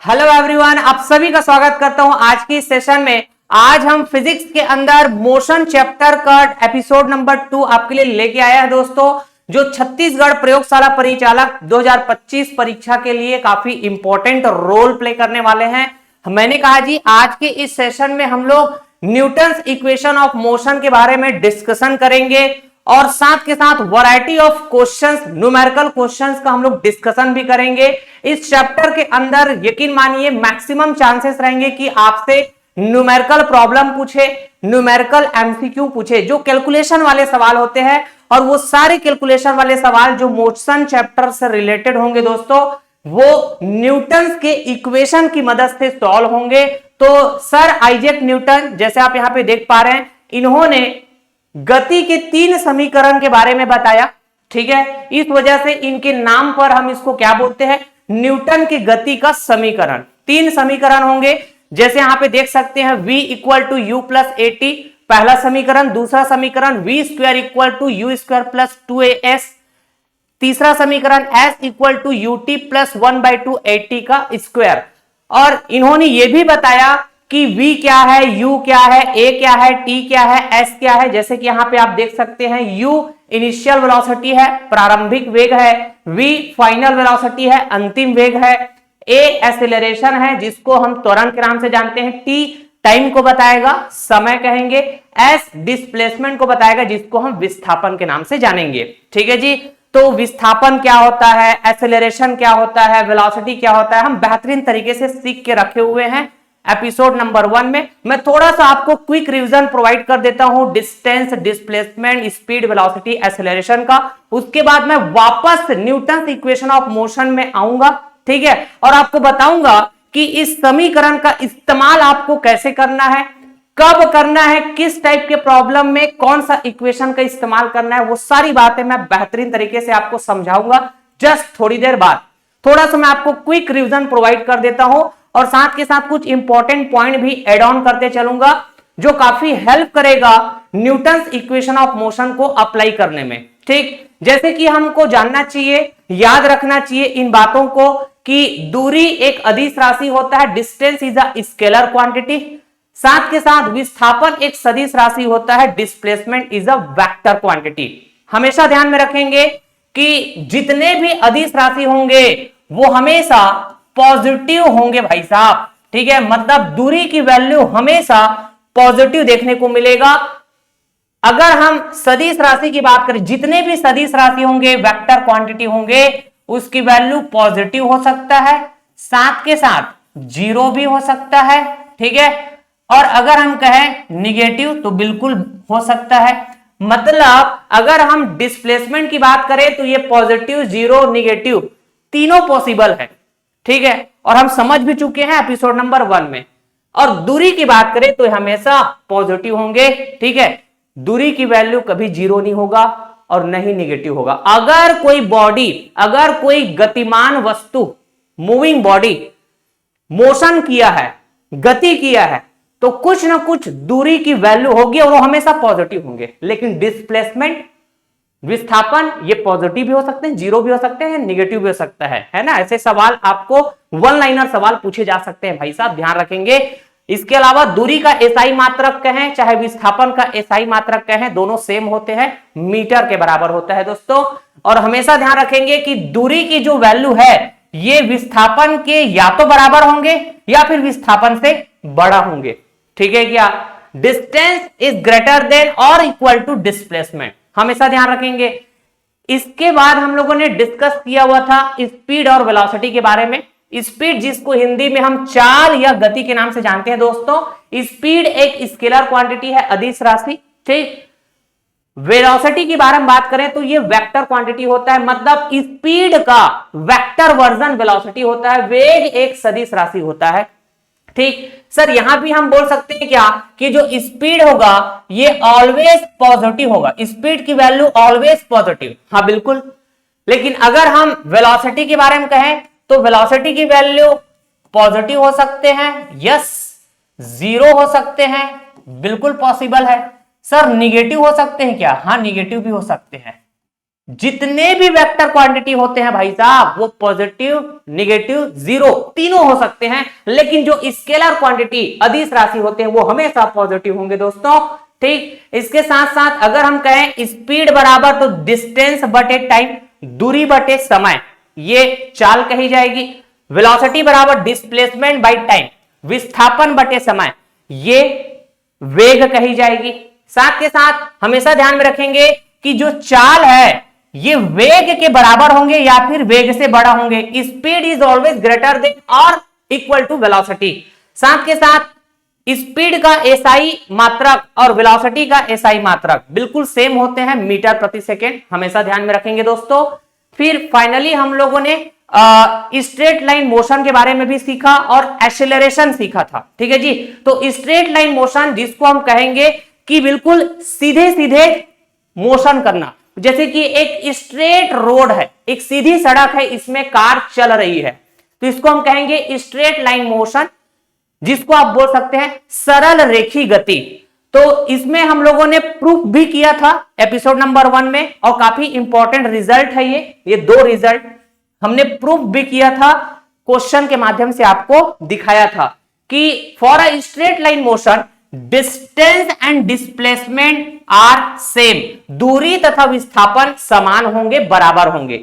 Hello everyone, आप सभी का स्वागत करता हूं आज की सेशन में। आज हम फिजिक्स के अंदर मोशन चैप्टर का एपिसोड नंबर 2 आपके लिए लेके आया है दोस्तों, जो छत्तीसगढ़ प्रयोगशाला परिचालक 2025 परीक्षा के लिए काफी इंपॉर्टेंट रोल प्ले करने वाले हैं। मैंने कहा जी आज के इस सेशन में हम लोग न्यूटन्स इक्वेशन ऑफ मोशन के बारे में डिस्कशन करेंगे और साथ के साथ variety of questions, numerical questions का हम लोग डिस्कशन भी करेंगे। इस चैप्टर के अंदर यकीन मानिए मैक्सिमम चांसेस रहेंगे कि आपसे न्यूमेरिकल प्रॉब्लम पूछे, न्यूमेरिकल एमसीक्यू पूछे, जो कैलकुलेशन वाले सवाल होते हैं। और वो सारे कैलकुलेशन वाले सवाल जो मोशन चैप्टर से रिलेटेड होंगे दोस्तों, वो न्यूटन के इक्वेशन की मदद से सॉल्व होंगे। तो सर आइजैक न्यूटन, जैसे आप यहां पे देख पा रहे हैं, इन्होंने गति के 3 समीकरण के बारे में बताया। ठीक है, इस वजह से इनके नाम पर हम इसको क्या बोलते हैं, न्यूटन की गति का समीकरण। 3 समीकरण होंगे, जैसे यहां पे देख सकते हैं v equal to u plus a t, पहला समीकरण। दूसरा समीकरण v square equal to u square plus 2as। तीसरा समीकरण s equal to u t plus 1/2 a t का स्क्वायर। और इन्होंने यह भी बताया कि v क्या है, u क्या है, a क्या है, t क्या है, s क्या है। जैसे कि यहां पे आप देख सकते हैं, u इनिशियल वेलोसिटी है, प्रारंभिक वेग है, v फाइनल वेलोसिटी है, अंतिम वेग है, a एक्सेलरेशन है जिसको हम त्वरण के नाम से जानते हैं, t टाइम को बताएगा, समय कहेंगे, s डिस्प्लेसमेंट को बताएगा जिसको हम विस्थापन के नाम से जानेंगे। ठीक है जी, तो विस्थापन क्या होता है, एक्सेलरेशन क्या होता है, वेलोसिटी क्या होता है, हम बेहतरीन तरीके से सीख के रखे हुए हैं एपिसोड नंबर 1 में। मैं थोड़ा सा आपको क्विक रिवीजन प्रोवाइड कर देता हूं distance, displacement, speed, velocity, acceleration का। उसके बाद मैं वापस न्यूटन इक्वेशन ऑफ मोशन में आऊंगा। ठीक है, और आपको बताऊंगा कि इस समीकरण का इस्तेमाल आपको कैसे करना है, कब करना है, किस टाइप के प्रॉब्लम में कौन सा इक्वेशन का इस्तेमाल करना है, वो सारी बातें मैं बेहतरीन तरीके से आपको समझाऊंगा जस्ट थोड़ी देर बाद। थोड़ा सा मैं आपको क्विक रिवीजन प्रोवाइड कर देता हूं और साथ के साथ कुछ इंपॉर्टेंट पॉइंट भी एड ऑन करते चलूंगा जो काफी हेल्प करेगा न्यूटन इक्वेशन ऑफ मोशन को अप्लाई करने में। ठीक, जैसे कि हमको जानना चाहिए, याद रखना चाहिए इन बातों को कि दूरी एक अदिश राशि होता है, distance is a scalar quantity. साथ के साथ विस्थापन एक सदिश राशि होता है, displacement is a vector quantity. हमेशा ध्यान में रखेंगे कि जितने भी अदिश राशि होंगे वो हमेशा पॉजिटिव होंगे भाई साहब। ठीक है, मतलब दूरी की वैल्यू हमेशा पॉजिटिव देखने को मिलेगा। अगर हम सदिश राशि की बात करें, जितने भी सदिश राशि होंगे, वेक्टर क्वांटिटी होंगे, उसकी वैल्यू पॉजिटिव हो सकता है, साथ के साथ जीरो भी हो सकता है। ठीक है, और अगर हम कहें निगेटिव तो बिल्कुल हो सकता है। मतलब अगर हम डिस्प्लेसमेंट की बात करें तो ये पॉजिटिव, जीरो, निगेटिव तीनों पॉसिबल है। ठीक है, और हम समझ भी चुके हैं एपिसोड नंबर 1 में। और दूरी की बात करें तो हमेशा पॉजिटिव होंगे। ठीक है, दूरी की वैल्यू कभी जीरो नहीं होगा और नहीं निगेटिव होगा। अगर कोई बॉडी, अगर कोई गतिमान वस्तु, मूविंग बॉडी मोशन किया है, गति किया है, तो कुछ ना कुछ दूरी की वैल्यू होगी और वो हमेशा पॉजिटिव होंगे। लेकिन डिस्प्लेसमेंट, विस्थापन, ये पॉजिटिव भी हो सकते हैं, जीरो भी हो सकते हैं, निगेटिव भी हो सकता है ना। ऐसे सवाल आपको वन लाइनर सवाल पूछे जा सकते हैं भाई साहब, ध्यान रखेंगे। इसके अलावा दूरी का एसआई मात्रक कहें चाहे विस्थापन का एसआई मात्रक कहें, दोनों सेम होते हैं, मीटर के बराबर होता है दोस्तों। और हमेशा ध्यान रखेंगे कि दूरी की जो वैल्यू है ये विस्थापन के या तो बराबर होंगे या फिर विस्थापन से बड़ा होंगे। ठीक है क्या, डिस्टेंस इज ग्रेटर देन और इक्वल टू डिस्प्लेसमेंट, हमेशा ध्यान रखेंगे। इसके बाद हम लोगों ने डिस्कस किया हुआ था स्पीड और वेलोसिटी के बारे में। स्पीड जिसको हिंदी में हम चाल या गति के नाम से जानते हैं दोस्तों, स्पीड एक स्केलर क्वांटिटी है, अदिश राशि। ठीक, वेलोसिटी की बारे में बात करें तो ये वेक्टर क्वांटिटी होता है, मतलब स्पीड का वेक्टर वर्जन वेलोसिटी होता है, वेग एक सदिश राशि होता है। ठीक सर, यहां भी हम बोल सकते हैं क्या कि जो स्पीड होगा ये ऑलवेज पॉजिटिव होगा, स्पीड की वैल्यू ऑलवेज पॉजिटिव। हाँ बिल्कुल, लेकिन अगर हम वेलोसिटी के बारे में कहें तो वेलोसिटी की वैल्यू पॉजिटिव हो सकते हैं, यस, जीरो हो सकते हैं, बिल्कुल पॉसिबल है। सर निगेटिव हो सकते हैं क्या, हाँ निगेटिव भी हो सकते हैं। जितने भी वेक्टर क्वांटिटी होते हैं भाई साहब वो पॉजिटिव, नेगेटिव, जीरो तीनों हो सकते हैं, लेकिन जो स्केलर क्वांटिटी अदिश राशि होते हैं वो हमेशा पॉजिटिव होंगे दोस्तों। ठीक, इसके साथ साथ अगर हम कहें स्पीड बराबर तो डिस्टेंस बटे टाइम, दूरी बटे समय, ये चाल कही जाएगी। वेलोसिटी बराबर डिस्प्लेसमेंट बाय टाइम, विस्थापन बटे समय, ये वेग कही जाएगी। साथ के साथ हमेशा ध्यान में रखेंगे कि जो चाल है ये वेग के बराबर होंगे या फिर वेग से बड़ा होंगे। Speed is always greater than और इक्वल टू वेलोसिटी। साथ के साथ स्पीड का एसआई मात्रक और वेलोसिटी का एसआई मात्रक बिल्कुल सेम होते हैं, मीटर प्रति सेकेंड, हमेशा ध्यान में रखेंगे दोस्तों। फिर फाइनली हम लोगों ने स्ट्रेट लाइन मोशन के बारे में भी सीखा और एक्सेलरेशन सीखा था। ठीक है जी, तो स्ट्रेट लाइन मोशन जिसको हम कहेंगे कि बिल्कुल सीधे सीधे मोशन करना, जैसे कि एक स्ट्रेट रोड है, एक सीधी सड़क है, इसमें कार चल रही है, तो इसको हम कहेंगे स्ट्रेट लाइन मोशन, जिसको आप बोल सकते हैं सरल रेखी गति। तो इसमें हम लोगों ने प्रूफ भी किया था एपिसोड नंबर 1 में, और काफी इंपॉर्टेंट रिजल्ट है ये 2 रिजल्ट हमने प्रूफ भी किया था, क्वेश्चन के माध्यम से आपको दिखाया था कि for a straight line motion distance and displacement are same, दूरी तथा विस्थापन समान होंगे, बराबर होंगे।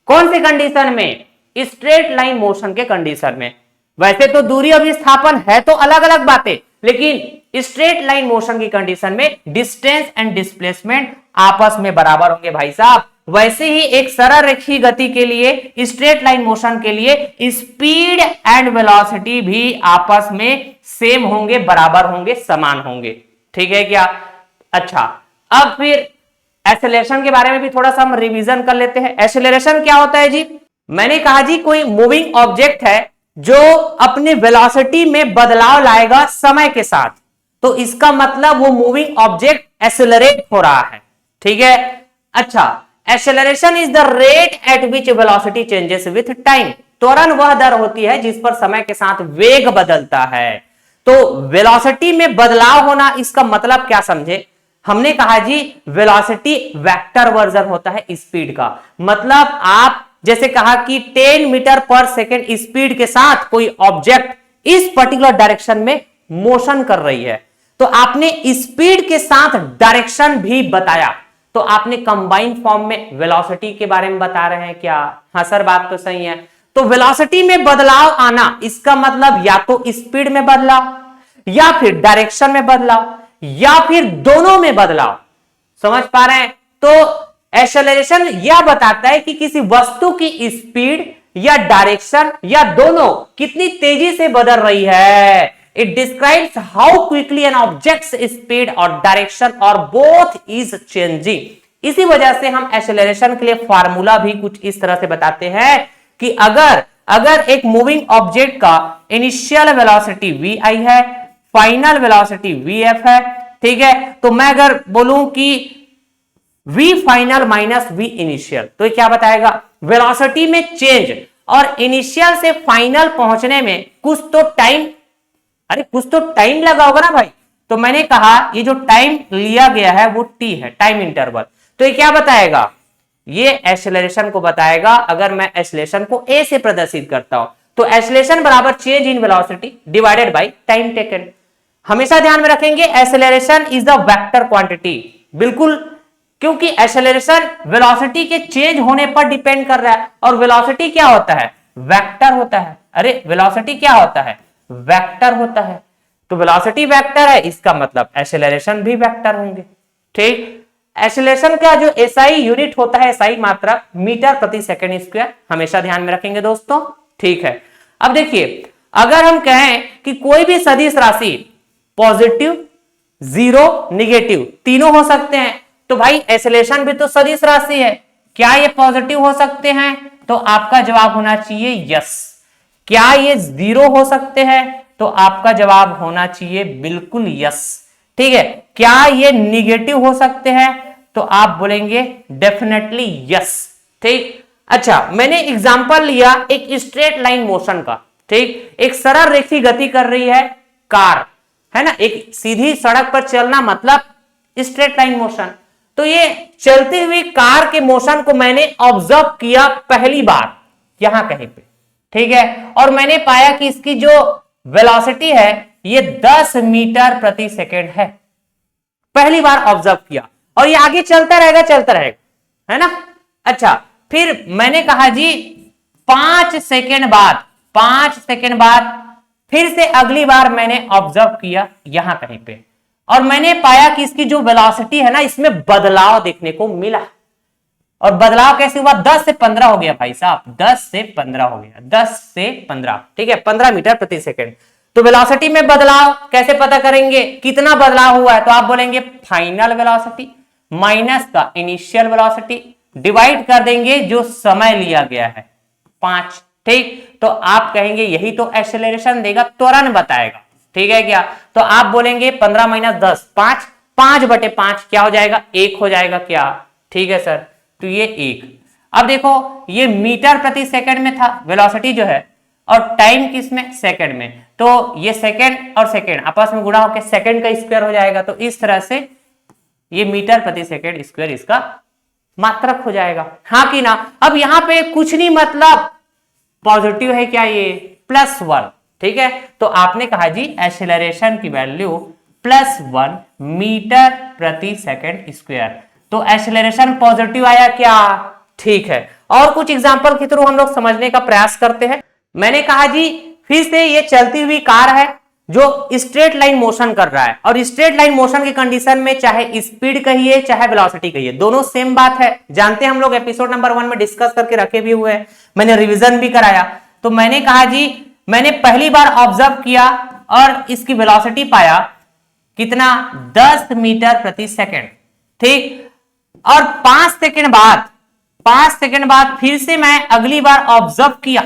कौन से कंडीशन में? स्ट्रेट लाइन मोशन के कंडीशन में। वैसे तो दूरी और विस्थापन है तो अलग अलग बातें, लेकिन स्ट्रेट लाइन मोशन की कंडीशन में डिस्टेंस एंड डिस्प्लेसमेंट आपस में बराबर होंगे भाई साहब। वैसे ही एक सरल रेखीय गति के लिए, स्ट्रेट लाइन मोशन के लिए स्पीड एंड वेलोसिटी भी आपस में सेम होंगे, बराबर होंगे, समान होंगे। ठीक है क्या? अच्छा, अब फिर एक्सेलरेशन के बारे में भी थोड़ा सा हम रिवीजन कर लेते हैं। एक्सेलरेशन क्या होता है जी? मैंने कहा जी कोई मूविंग ऑब्जेक्ट है जो अपने वेलोसिटी में बदलाव लाएगा समय के साथ, तो इसका मतलब वो मूविंग ऑब्जेक्ट एक्सेलरेट हो रहा है। ठीक है, अच्छा, acceleration is the rate at which velocity changes with time. त्वरण वह दर होती है जिस पर समय के साथ वेग बदलता है। तो वेलोसिटी में बदलाव होना, इसका मतलब क्या समझे? हमने कहा जी वेलोसिटी वेक्टर वर्जन होता है स्पीड का। मतलब आप जैसे कहा कि 10 मीटर पर सेकेंड स्पीड के साथ कोई ऑब्जेक्ट इस पर्टिकुलर डायरेक्शन में मोशन कर रही है, तो आपने स्पीड के साथ डायरेक्शन भी बताया, तो आपने कंबाइन फॉर्म में वेलोसिटी के बारे में बता रहे हैं क्या? हाँ सर, बात तो सही है। तो वेलोसिटी में बदलाव आना, इसका मतलब या तो स्पीड में बदलाव, या फिर डायरेक्शन में बदलाव, या फिर दोनों में बदलाव। समझ पा रहे हैं? तो एक्सेलरेशन यह बताता है कि किसी वस्तु की स्पीड या डायरेक्शन या दोनों कितनी तेजी से बदल रही है। It describes how quickly an objects speed और डायरेक्शन और बोथ इज चेंजिंग। इसी वजह से हम एक्सेलरेशन के लिए फार्मूला भी कुछ इस तरह से बताते हैं कि अगर एक मूविंग ऑब्जेक्ट का इनिशियल वेलोसिटी vi है, फाइनल वेलोसिटी vf है, ठीक है, तो मैं अगर बोलूं कि v final minus v initial, तो ये क्या बताएगा? वेलोसिटी में चेंज और इनिशियल से फाइनल पहुंचने में कुछ तो टाइम लगा होगा ना भाई। तो मैंने कहा ये जो टाइम लिया गया है वो t है, टाइम इंटरवल। तो ये क्या बताएगा? ये एक्सेलरेशन को बताएगा। अगर मैं एक्सेलरेशन को a से प्रदर्शित करता हूं तो एक्सेलरेशन बराबर change in velocity divided by time taken. हमेशा ध्यान में रखेंगे acceleration is the vector quantity, बिल्कुल, क्योंकि एक्सेलरेशन वेलोसिटी के चेंज होने पर डिपेंड कर रहा है, और वेलोसिटी क्या होता है? वेक्टर होता है। अरे वेलोसिटी क्या होता है? वेक्टर होता है। तो वेलोसिटी वेक्टर है, इसका मतलब एक्सेलरेशन भी वेक्टर होंगे। ठीक, एक्सेलरेशन का जो एसआई यूनिट होता है, एसआई मात्रा मीटर प्रति सेकंड स्क्वायर, हमेशा ध्यान में रखेंगे दोस्तों। ठीक है, अब देखिए अगर हम कहें कि कोई भी सदिश राशि पॉजिटिव, जीरो, नेगेटिव तीनों हो सकते हैं, तो भाई एक्सेलरेशन भी तो सदिश राशि है, क्या ये पॉजिटिव हो सकते हैं? तो आपका जवाब होना चाहिए यस। क्या ये जीरो हो सकते हैं? तो आपका जवाब होना चाहिए बिल्कुल यस। ठीक है, क्या ये निगेटिव हो सकते हैं? तो आप बोलेंगे डेफिनेटली यस। ठीक, अच्छा, मैंने एग्जांपल लिया एक स्ट्रेट लाइन मोशन का। ठीक, एक सरल रेखीय गति कर रही है कार, है ना, एक सीधी सड़क पर चलना मतलब स्ट्रेट लाइन मोशन। तो ये चलती हुई कार के मोशन को मैंने ऑब्जर्व किया पहली बार यहां कहीं पे, ठीक है, और मैंने पाया कि इसकी जो वेलोसिटी है ये 10 मीटर प्रति सेकेंड है। पहली बार ऑब्जर्व किया और ये आगे चलता रहेगा, है ना। अच्छा, फिर मैंने कहा जी 5 सेकेंड बाद फिर से अगली बार मैंने ऑब्जर्व किया यहां कहीं पे, और मैंने पाया कि इसकी जो वेलोसिटी है ना इसमें बदलाव देखने को मिला। और बदलाव कैसे हुआ? 10 से 15 हो गया भाई साहब, 10 से 15 हो गया, 10 से 15, ठीक है, 15 मीटर प्रति सेकेंड। तो वेलोसिटी में बदलाव कैसे पता करेंगे, कितना बदलाव हुआ है? तो आप बोलेंगे फाइनल वेलोसिटी माइनस का इनिशियल वेलोसिटी, डिवाइड कर देंगे जो समय लिया गया है 5, ठीक। तो आप कहेंगे यही तो एक्सेलरेशन देगा, त्वरण बताएगा, ठीक है क्या। तो आप बोलेंगे 15 माइनस 10 5, 5/5 क्या हो जाएगा? 1 हो जाएगा क्या, ठीक है सर। तो ये 1। अब देखो ये मीटर प्रति सेकंड में था वेलोसिटी जो है, और टाइम किस में? सेकंड में। तो ये सेकंड और सेकंड आपस में गुणा होकर सेकंड का स्क्वायर हो जाएगा। तो इस तरह से ये मीटर प्रति सेकंड स्क्वायर इसका मात्रक हो जाएगा, हाँ कि ना। अब यहां पे कुछ नहीं, मतलब पॉजिटिव है क्या? ये +1, ठीक है। तो आपने कहा जी एक्सेलरेशन की वैल्यू +1 मीटर प्रति सेकंड स्क्वायर। तो एक्सेलरेशन पॉजिटिव आया क्या? ठीक है। और कुछ एग्जांपल के थ्रू हम लोग समझने का प्रयास करते हैं। मैंने कहा जी फिर से ये चलती हुई कार है जो स्ट्रेट लाइन मोशन कर रहा है, और स्ट्रेट लाइन मोशन की कंडीशन में चाहे स्पीड कहिए चाहे वेलोसिटी कहिए, दोनों सेम बात है, जानते हैं हम लोग, एपिसोड नंबर 1 में डिस्कस करके रखे भी हुए हैं, मैंने रिवीजन भी कराया। तो मैंने कहा जी मैंने पहली बार ऑब्जर्व किया और इसकी वेलोसिटी पाया कितना? 10 मीटर प्रति सेकंड, ठीक। और 5 सेकंड बाद फिर से मैं अगली बार ऑब्जर्व किया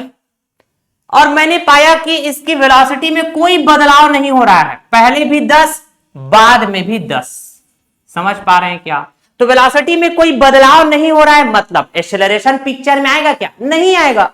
और मैंने पाया कि इसकी वेलोसिटी में कोई बदलाव नहीं हो रहा है, पहले भी 10 बाद में भी 10। समझ पा रहे हैं क्या? तो वेलोसिटी में कोई बदलाव नहीं हो रहा है, मतलब एक्सेलरेशन पिक्चर में आएगा क्या? नहीं आएगा,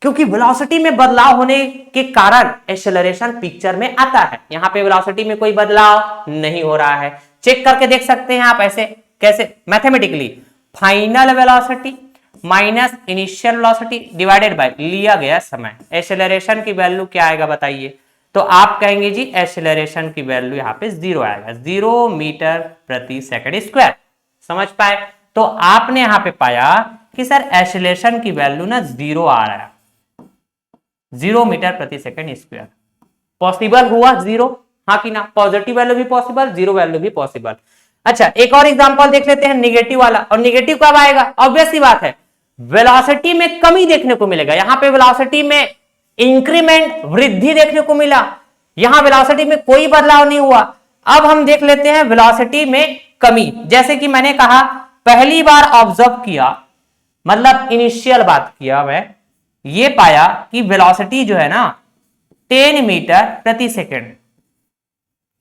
क्योंकि वेलोसिटी में बदलाव होने के कारण एक्सेलरेशन पिक्चर में आता है। यहां पे वेलोसिटी में कोई बदलाव नहीं हो रहा है, चेक करके देख सकते हैं आप। ऐसे कैसे? Mathematically final velocity minus initial velocity divided by लिया गया समय। एक्सेलरेशन की वैल्यू क्या आएगा बताइए? तो आप कहेंगे जी एक्सेलरेशन की वैल्यू यहाँ पे 0 आएगा, 0 मीटर प्रति सेकंड स्क्वायर। समझ पाए? तो आपने यहां पे पाया कि सर एक्सेलरेशन की वैल्यू ना 0 आ रहा है, 0 मीटर प्रति सेकंड स्क्वायर। पॉसिबल हुआ 0, हाँ कि ना। पॉजिटिव वैल्यू भी पॉसिबल, 0 वैल्यू भी पॉसिबल। अच्छा, एक और एग्जांपल देख लेते हैं निगेटिव वाला। और निगेटिव कब आएगा? ऑब्वियस सी बात है, वेलोसिटी में कमी देखने को मिलेगा। यहां पे वेलोसिटी में इंक्रीमेंट, वृद्धि देखने को मिला, यहां वेलोसिटी में कोई बदलाव नहीं हुआ। अब हम देख लेते हैं वेलोसिटी में कमी। जैसे कि मैंने कहा पहली बार ऑब्जर्व किया, मतलब इनिशियल बात किया, मैं ये पाया कि वेलोसिटी जो है ना 10 मीटर प्रति सेकंड,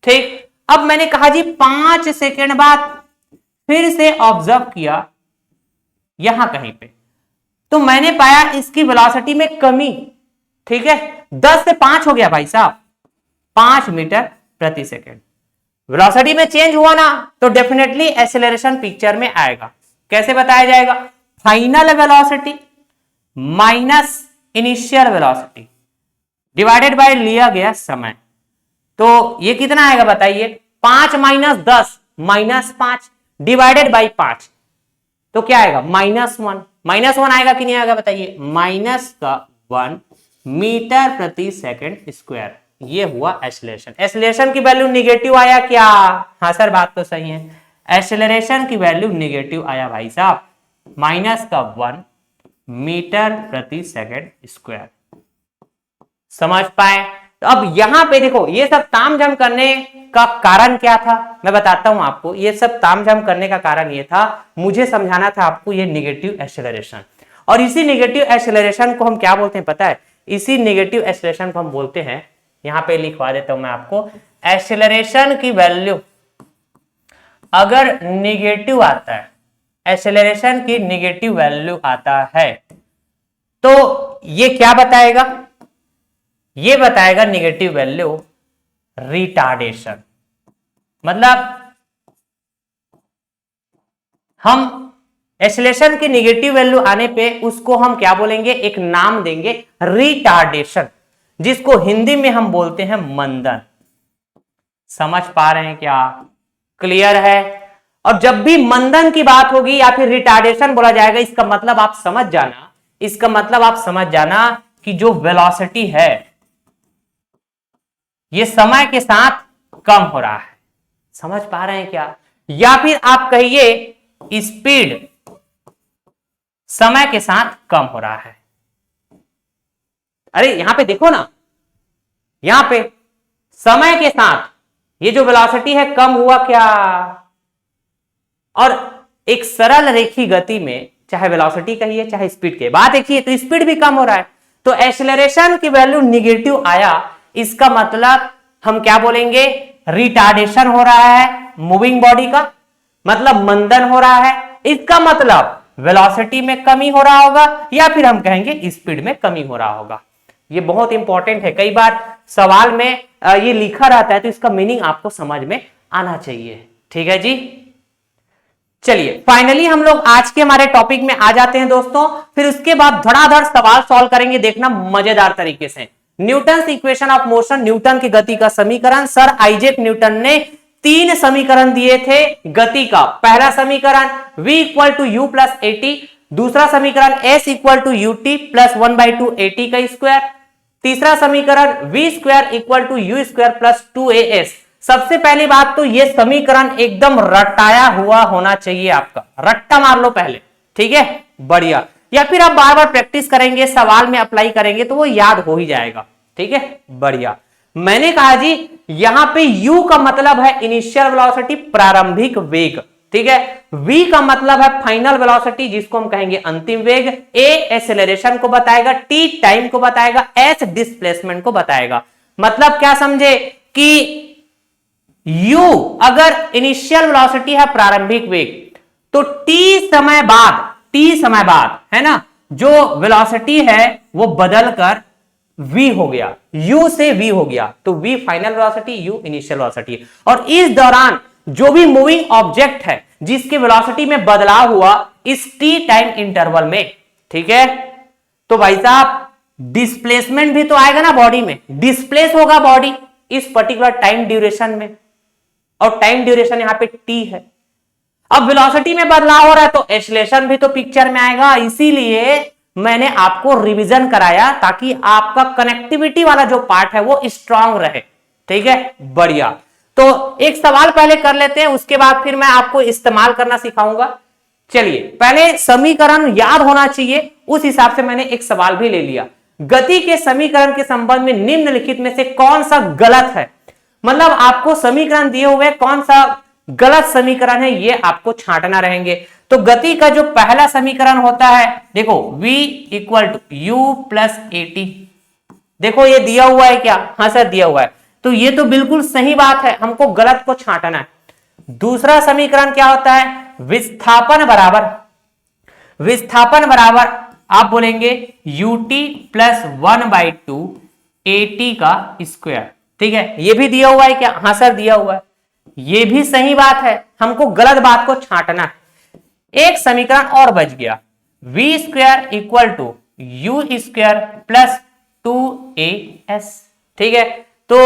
ठीक। अब मैंने कहा जी 5 सेकंड बाद फिर से ऑब्जर्व किया यहां कहीं पे, तो मैंने पाया इसकी वेलोसिटी में कमी, ठीक है। 10 से 5 हो गया भाई साहब, 5 मीटर प्रति सेकंड। वेलोसिटी में चेंज हुआ ना, तो डेफिनेटली एक्सेलरेशन पिक्चर में आएगा। कैसे बताया जाएगा? Final velocity minus initial velocity divided by लिया गया समय। तो ये कितना आएगा बताइए? 5 माइनस 10 -5 डिवाइडेड बाई 5, तो क्या आएगा? -1। -1 आएगा कि नहीं आएगा बताइए? -1 मीटर प्रति सेकंड स्क्वायर। ये हुआ एक्सेलरेशन। एक्सेलरेशन की वैल्यू निगेटिव आया क्या? हाँ सर, बात तो सही है, एक्सेलरेशन की वैल्यू निगेटिव आया भाई साहब, -1 मीटर प्रति सेकंड स्क्वायर। समझ पाए? तो अब यहां पे देखो, ये सब तामझाम करने का कारण क्या था, मैं बताता हूं आपको। ये सब तामझाम करने का कारण ये था, मुझे समझाना था आपको ये नेगेटिव एक्सेलरेशन। और इसी नेगेटिव एक्सेलरेशन को हम क्या बोलते हैं पता है? इसी नेगेटिव एक्सेलरेशन को हम बोलते हैं, यहां पे लिखवा देता हूं मैं आपको, एक्सेलरेशन की वैल्यू अगर नेगेटिव आता है, एक्सेलरेशन की नेगेटिव वैल्यू आता है, तो ये क्या बताएगा? ये बताएगा नेगेटिव वैल्यू रिटार्डेशन। मतलब हम एक्सेलरेशन की निगेटिव वैल्यू आने पे उसको हम क्या बोलेंगे, एक नाम देंगे रिटार्डेशन, जिसको हिंदी में हम बोलते हैं मंदन। समझ पा रहे हैं क्या? क्लियर है? और जब भी मंदन की बात होगी या फिर रिटार्डेशन बोला जाएगा, इसका मतलब आप समझ जाना, इसका मतलब आप समझ जाना कि जो वेलोसिटी है ये समय के साथ कम हो रहा है। समझ पा रहे हैं क्या? या फिर आप कहिए स्पीड समय के साथ कम हो रहा है। अरे यहां पे देखो ना, यहां पे समय के साथ ये जो वेलोसिटी है कम हुआ क्या? और एक सरल रेखी गति में चाहे वेलोसिटी कहिए चाहे स्पीड के बात देखिए, तो स्पीड भी कम हो रहा है, तो एक्सेलरेशन की वैल्यू निगेटिव आया, इसका मतलब हम क्या बोलेंगे, रिटार्डेशन हो रहा है मूविंग बॉडी का, मतलब मंदन हो रहा है। इसका मतलब वेलोसिटी में कमी हो रहा होगा या फिर हम कहेंगे स्पीड में कमी हो रहा होगा। ये बहुत इंपॉर्टेंट है, कई बार सवाल में ये लिखा रहता है, तो इसका मीनिंग आपको समझ में आना चाहिए। ठीक है जी, चलिए फाइनली हम लोग आज के हमारे टॉपिक में आ जाते हैं दोस्तों। फिर उसके बाद धड़ाधड़ सवाल सॉल्व करेंगे, देखना मजेदार तरीके से। Newton equation of motion, Newton की गति का समीकरण। सर आइजैक न्यूटन ने 3 समीकरण दिए थे गति का। पहला समीकरण v equal to u plus a t, दूसरा समीकरण s equal to u t plus 1/2 a t का स्क्वायर, तीसरा समीकरण v square equal to u square plus 2as। सबसे पहली बात तो ये समीकरण एकदम रटाया हुआ होना चाहिए, आपका रट्टा मार लो पहले, ठीक है, बढ़िया। या फिर आप बार बार प्रैक्टिस करेंगे, सवाल में अप्लाई करेंगे तो वो याद हो ही जाएगा, ठीक है, बढ़िया। मैंने कहा जी यहां पे u का मतलब है इनिशियल वेलोसिटी, प्रारंभिक वेग, ठीक है। v का मतलब है फाइनल वेलोसिटी, जिसको हम कहेंगे अंतिम वेग। a एक्सेलरेशन को बताएगा, t टाइम को बताएगा, s डिस्प्लेसमेंट को बताएगा। मतलब क्या समझे कि u अगर इनिशियल वेलोसिटी है प्रारंभिक वेग, तो t समय बाद है ना, जो वेलोसिटी है वो बदलकर v हो गया, u से v हो गया, तो v final velocity, u initial velocity. और इस दौरान जो भी मूविंग ऑब्जेक्ट है जिसके वेलोसिटी में बदलाव हुआ इस t टाइम इंटरवल में, ठीक है, तो भाई साहब डिस्प्लेसमेंट भी तो आएगा ना, बॉडी में डिस्प्लेस होगा बॉडी इस पर्टिकुलर टाइम ड्यूरेशन में, और टाइम ड्यूरेशन यहां पे t है। अब वेलोसिटी में बदलाव हो रहा है तो एक्सेलरेशन भी तो पिक्चर में आएगा, इसीलिए मैंने आपको रिवीजन कराया ताकि आपका कनेक्टिविटी वाला जो पार्ट है वो स्ट्रांग रहे, ठीक है, बढ़िया। तो एक सवाल पहले कर लेते हैं, उसके बाद फिर मैं आपको इस्तेमाल करना सिखाऊंगा। चलिए पहले समीकरण याद होना चाहिए, उस हिसाब से मैंने एक सवाल भी ले लिया। गति के समीकरण के संबंध में निम्नलिखित में से कौन सा गलत है, मतलब आपको समीकरण दिए हुए कौन सा गलत समीकरण है ये आपको छांटना रहेंगे। तो गति का जो पहला समीकरण होता है, देखो v equal to u plus a t, देखो ये दिया हुआ है क्या, हाँ सर दिया हुआ है, तो ये तो बिल्कुल सही बात है, हमको गलत को छांटना है। दूसरा समीकरण क्या होता है, विस्थापन बराबर आप बोलेंगे ut प्लस 1/2 at का स्क्वायर, ठीक है, ये भी दिया हुआ है क्या, हाँ सर दिया हुआ है, ये भी सही बात है, हमको गलत बात को छांटना है। एक समीकरण और बच गया, v square equal to u square plus 2as, ठीक है। तो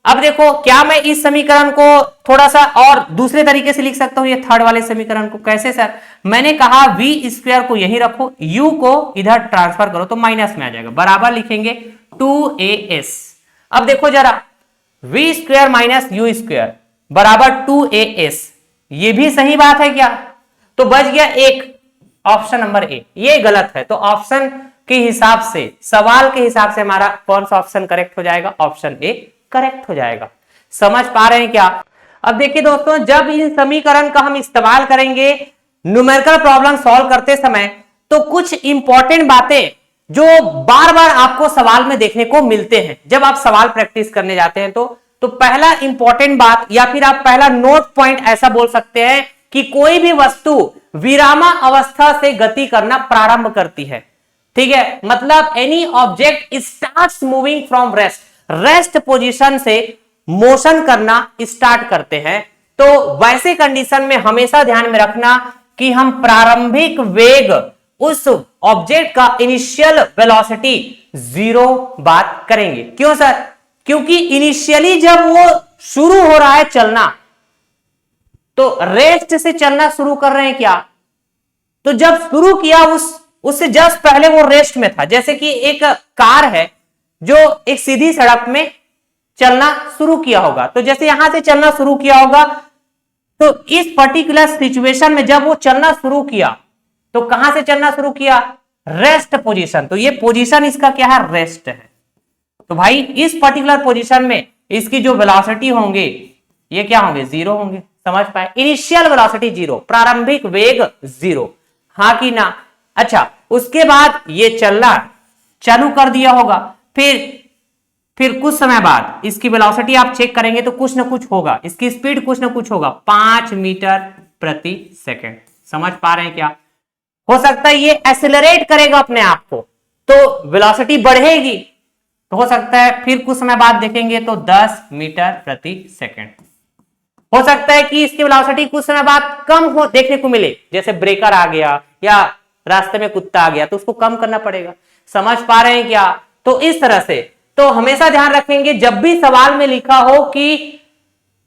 अब देखो क्या मैं इस समीकरण को थोड़ा सा और दूसरे तरीके से लिख सकता हूं, ये थर्ड वाले समीकरण को कैसे सर, मैंने कहा v स्क्वायर को यहीं रखो, u को इधर ट्रांसफर करो तो माइनस में आ जाएगा, बराबर लिखेंगे 2as। अब देखो जरा v square minus you square बराबर 2as, ये भी सही बात है क्या, तो बच गया एक, ऑप्शन नंबर ए, ये गलत है। तो ऑप्शन के हिसाब से, सवाल के हिसाब से हमारा कौन सा ऑप्शन करेक्ट हो जाएगा, ऑप्शन ए करेक्ट हो जाएगा। समझ पा रहे हैं क्या? अब देखिए दोस्तों, जब इन समीकरण का हम इस्तेमाल करेंगे न्यूमेरिकल प्रॉब्लम सॉल्व करते समय, तो कुछ इंपॉर्टेंट बातें जो बार बार आपको सवाल में देखने को मिलते हैं जब आप सवाल प्रैक्टिस करने जाते हैं, तो पहला इंपॉर्टेंट बात या फिर आप पहला नोट पॉइंट ऐसा बोल सकते हैं कि कोई भी वस्तु विरामा अवस्था से गति करना प्रारंभ करती है, ठीक है, मतलब any object starts moving from rest position से मोशन करना स्टार्ट करते हैं। तो वैसे कंडीशन में हमेशा ध्यान में रखना कि हम प्रारंभिक वेग उस ऑब्जेक्ट का इनिशियल वेलोसिटी 0 बात करेंगे। क्यों सर? क्योंकि इनिशियली जब वो शुरू हो रहा है चलना, तो रेस्ट से चलना शुरू कर रहे हैं क्या, तो जब शुरू किया उससे जस्ट पहले वो रेस्ट में था। जैसे कि एक कार है जो एक सीधी सड़क में चलना शुरू किया होगा, तो जैसे यहां से चलना शुरू किया होगा, तो इस पर्टिकुलर सिचुएशन में जब वो चलना शुरू किया तो कहां से चलना शुरू किया? Rest position. तो ये पोजीशन इसका क्या है? रेस्ट है। तो भाई इस पर्टिकुलर पोजीशन में इसकी जो वेलोसिटी होंगे ये क्या होंगे? 0 होंगे। समझ पाए? इनिशियल वेलोसिटी 0, प्रारंभिक वेग 0, हाँ कि ना? अच्छा, उसके बाद ये चलना चालू कर दिया होगा, फिर कुछ समय बाद इसकी वेलोसिटी आप चेक करेंगे तो कुछ ना कुछ होगा, इसकी स्पीड कुछ ना कुछ होगा, 5 मीटर प्रति सेकंड। समझ पा रहे हैं क्या? हो सकता है ये एक्सेलरेट करेगा अपने आप को, तो वेलोसिटी बढ़ेगी, तो हो सकता है फिर कुछ समय बाद देखेंगे तो 10 मीटर प्रति सेकंड। हो सकता है कि इसकी वेलोसिटी कुछ समय बाद कम हो, देखने को मिले, जैसे ब्रेकर आ गया या रास्ते में कुत्ता आ गया तो उसको कम करना पड़ेगा। समझ पा रहे हैं क्या? तो इस तरह से तो हमेशा ध्यान रखेंगे जब भी सवाल में लिखा हो कि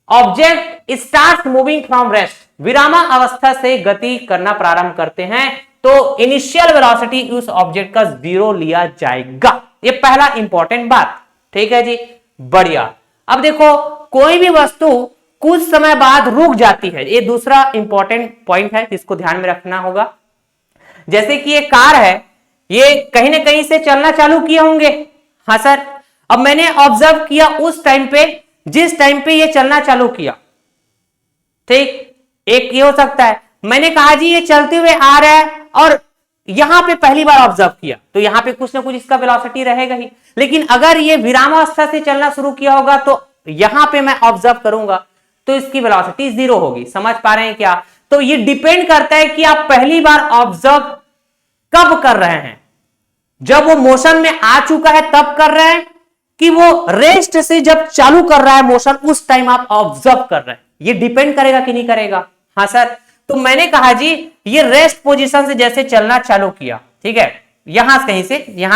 object start moving from rest, विरामा अवस्था से गति करना प्रारंभ करते हैं, तो इनिशियल वेलोसिटी उस ऑब्जेक्ट का 0 लिया जाएगा। ये पहला इंपॉर्टेंट बात। ठीक है जी, बढ़िया। अब देखो, कोई भी वस्तु कुछ समय बाद रुक जाती है, ये दूसरा इंपॉर्टेंट पॉइंट है जिसको ध्यान में रखना होगा। जैसे कि ये कार है, ये कहीं ना कहीं से चलना चालू किए होंगे, हाँ सर। अब मैंने ऑब्जर्व किया उस टाइम पे, जिस टाइम पे ये चलना चालू किया, ठीक। एक ये हो सकता है, मैंने कहा जी ये चलते हुए आ रहा है और यहां पे पहली बार ऑब्जर्व किया, तो यहां पे कुछ ना कुछ इसका वेलोसिटी रहेगा ही। लेकिन अगर ये विरामावस्था से चलना शुरू किया होगा तो यहां पे मैं ऑब्जर्व करूंगा तो इसकी वेलोसिटी 0 होगी। समझ पा रहे हैं क्या? तो ये डिपेंड करता है कि आप पहली बार ऑब्जर्व कब कर रहे हैं, जब वो मोशन में आ चुका है तब कर रहे हैं, कि वो रेस्ट से जब चालू कर रहा है मोशन उस टाइम आप ऑब्जर्व कर रहे हैं। ये डिपेंड करेगा कि नहीं करेगा? हाँ सर। तो मैंने कहा जी ये रेस्ट पोजीशन से जैसे चलना चालू किया, ठीक है, यहां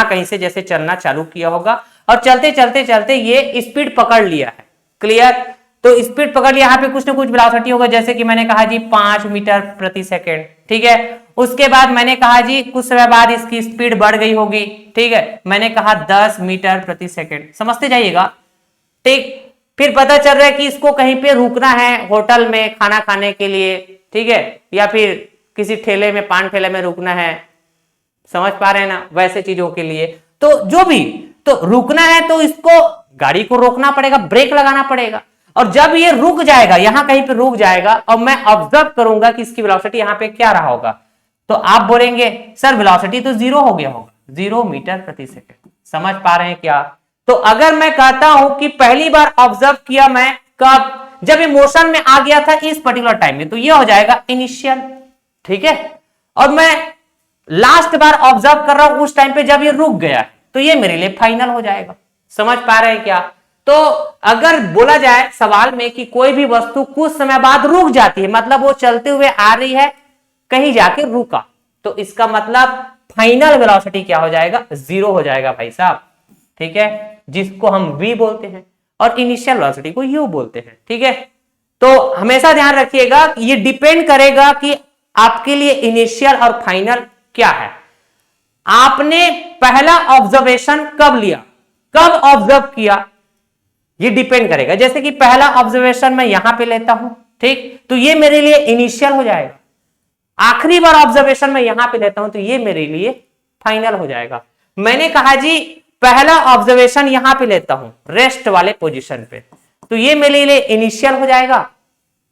कहीं से जैसे चलना चालू किया होगा और चलते चलते चलते ये स्पीड पकड़ लिया है। क्लियर? तो स्पीड पकड़ लिया, यहाँ पे कुछ ना कुछ वेलोसिटी होगा, जैसे कि मैंने कहा जी 5 मीटर प्रति सेकेंड, ठीक है। उसके बाद मैंने कहा जी कुछ समय बाद इसकी स्पीड बढ़ गई होगी, ठीक है, मैंने कहा 10 मीटर प्रति सेकेंड। समझते जाइएगा, ठीक। फिर पता चल रहा है कि इसको कहीं पे रुकना है, होटल में खाना खाने के लिए, ठीक है, या फिर किसी ठेले में, पान ठेले में रुकना है। समझ पा रहे हैं ना? वैसे चीजों के लिए तो जो भी तो रुकना है तो इसको गाड़ी को रोकना पड़ेगा, ब्रेक लगाना पड़ेगा। और जब ये रुक जाएगा, यहां कहीं पे रुक जाएगा और मैं ऑब्जर्व करूंगा कि इसकी वेलोसिटी यहां पे क्या रहा होगा, तो आप बोलेंगे सर वेलोसिटी तो 0 हो गया होगा, 0 मीटर प्रति सेकंड। समझ पा रहे हैं क्या? तो अगर मैं कहता हूं कि पहली बार ऑब्जर्व किया मैं कब, जब ये मोशन में आ गया था इस पर्टिकुलर टाइम में, तो ये हो जाएगा इनिशियल, ठीक है। और मैं लास्ट बार ऑब्जर्व कर रहा हूं उस टाइम पे जब ये रुक गया, तो ये मेरे लिए फाइनल हो जाएगा। समझ पा रहे हैं क्या? तो अगर बोला जाए सवाल में कि कोई भी वस्तु कुछ समय बाद रुक जाती है, मतलब वो चलते हुए आ रही है, कहीं जाके रुका, तो इसका मतलब फाइनल वेलोसिटी क्या हो जाएगा? 0 हो जाएगा भाई साहब, ठीक है, जिसको हम v बोलते हैं, और इनिशियल वेलोसिटी को u बोलते हैं, ठीक है। तो हमेशा ध्यान रखिएगा, ये डिपेंड करेगा कि आपके लिए इनिशियल और फाइनल क्या है। आपने पहला ऑब्जर्वेशन कब लिया, कब ऑब्जर्व किया, ये डिपेंड करेगा। जैसे कि पहला ऑब्जर्वेशन मैं यहां पे लेता हूं, ठीक, तो ये मेरे लिए इनिशियल हो जाएगा। आखिरी बार ऑब्जर्वेशन मैं यहां पे लेता हूं तो ये मेरे लिए फाइनल हो जाएगा। मैंने कहा जी पहला ऑब्जर्वेशन यहां पे लेता हूं रेस्ट वाले पोजीशन पे, तो ये मेरे लिए इनिशियल हो जाएगा,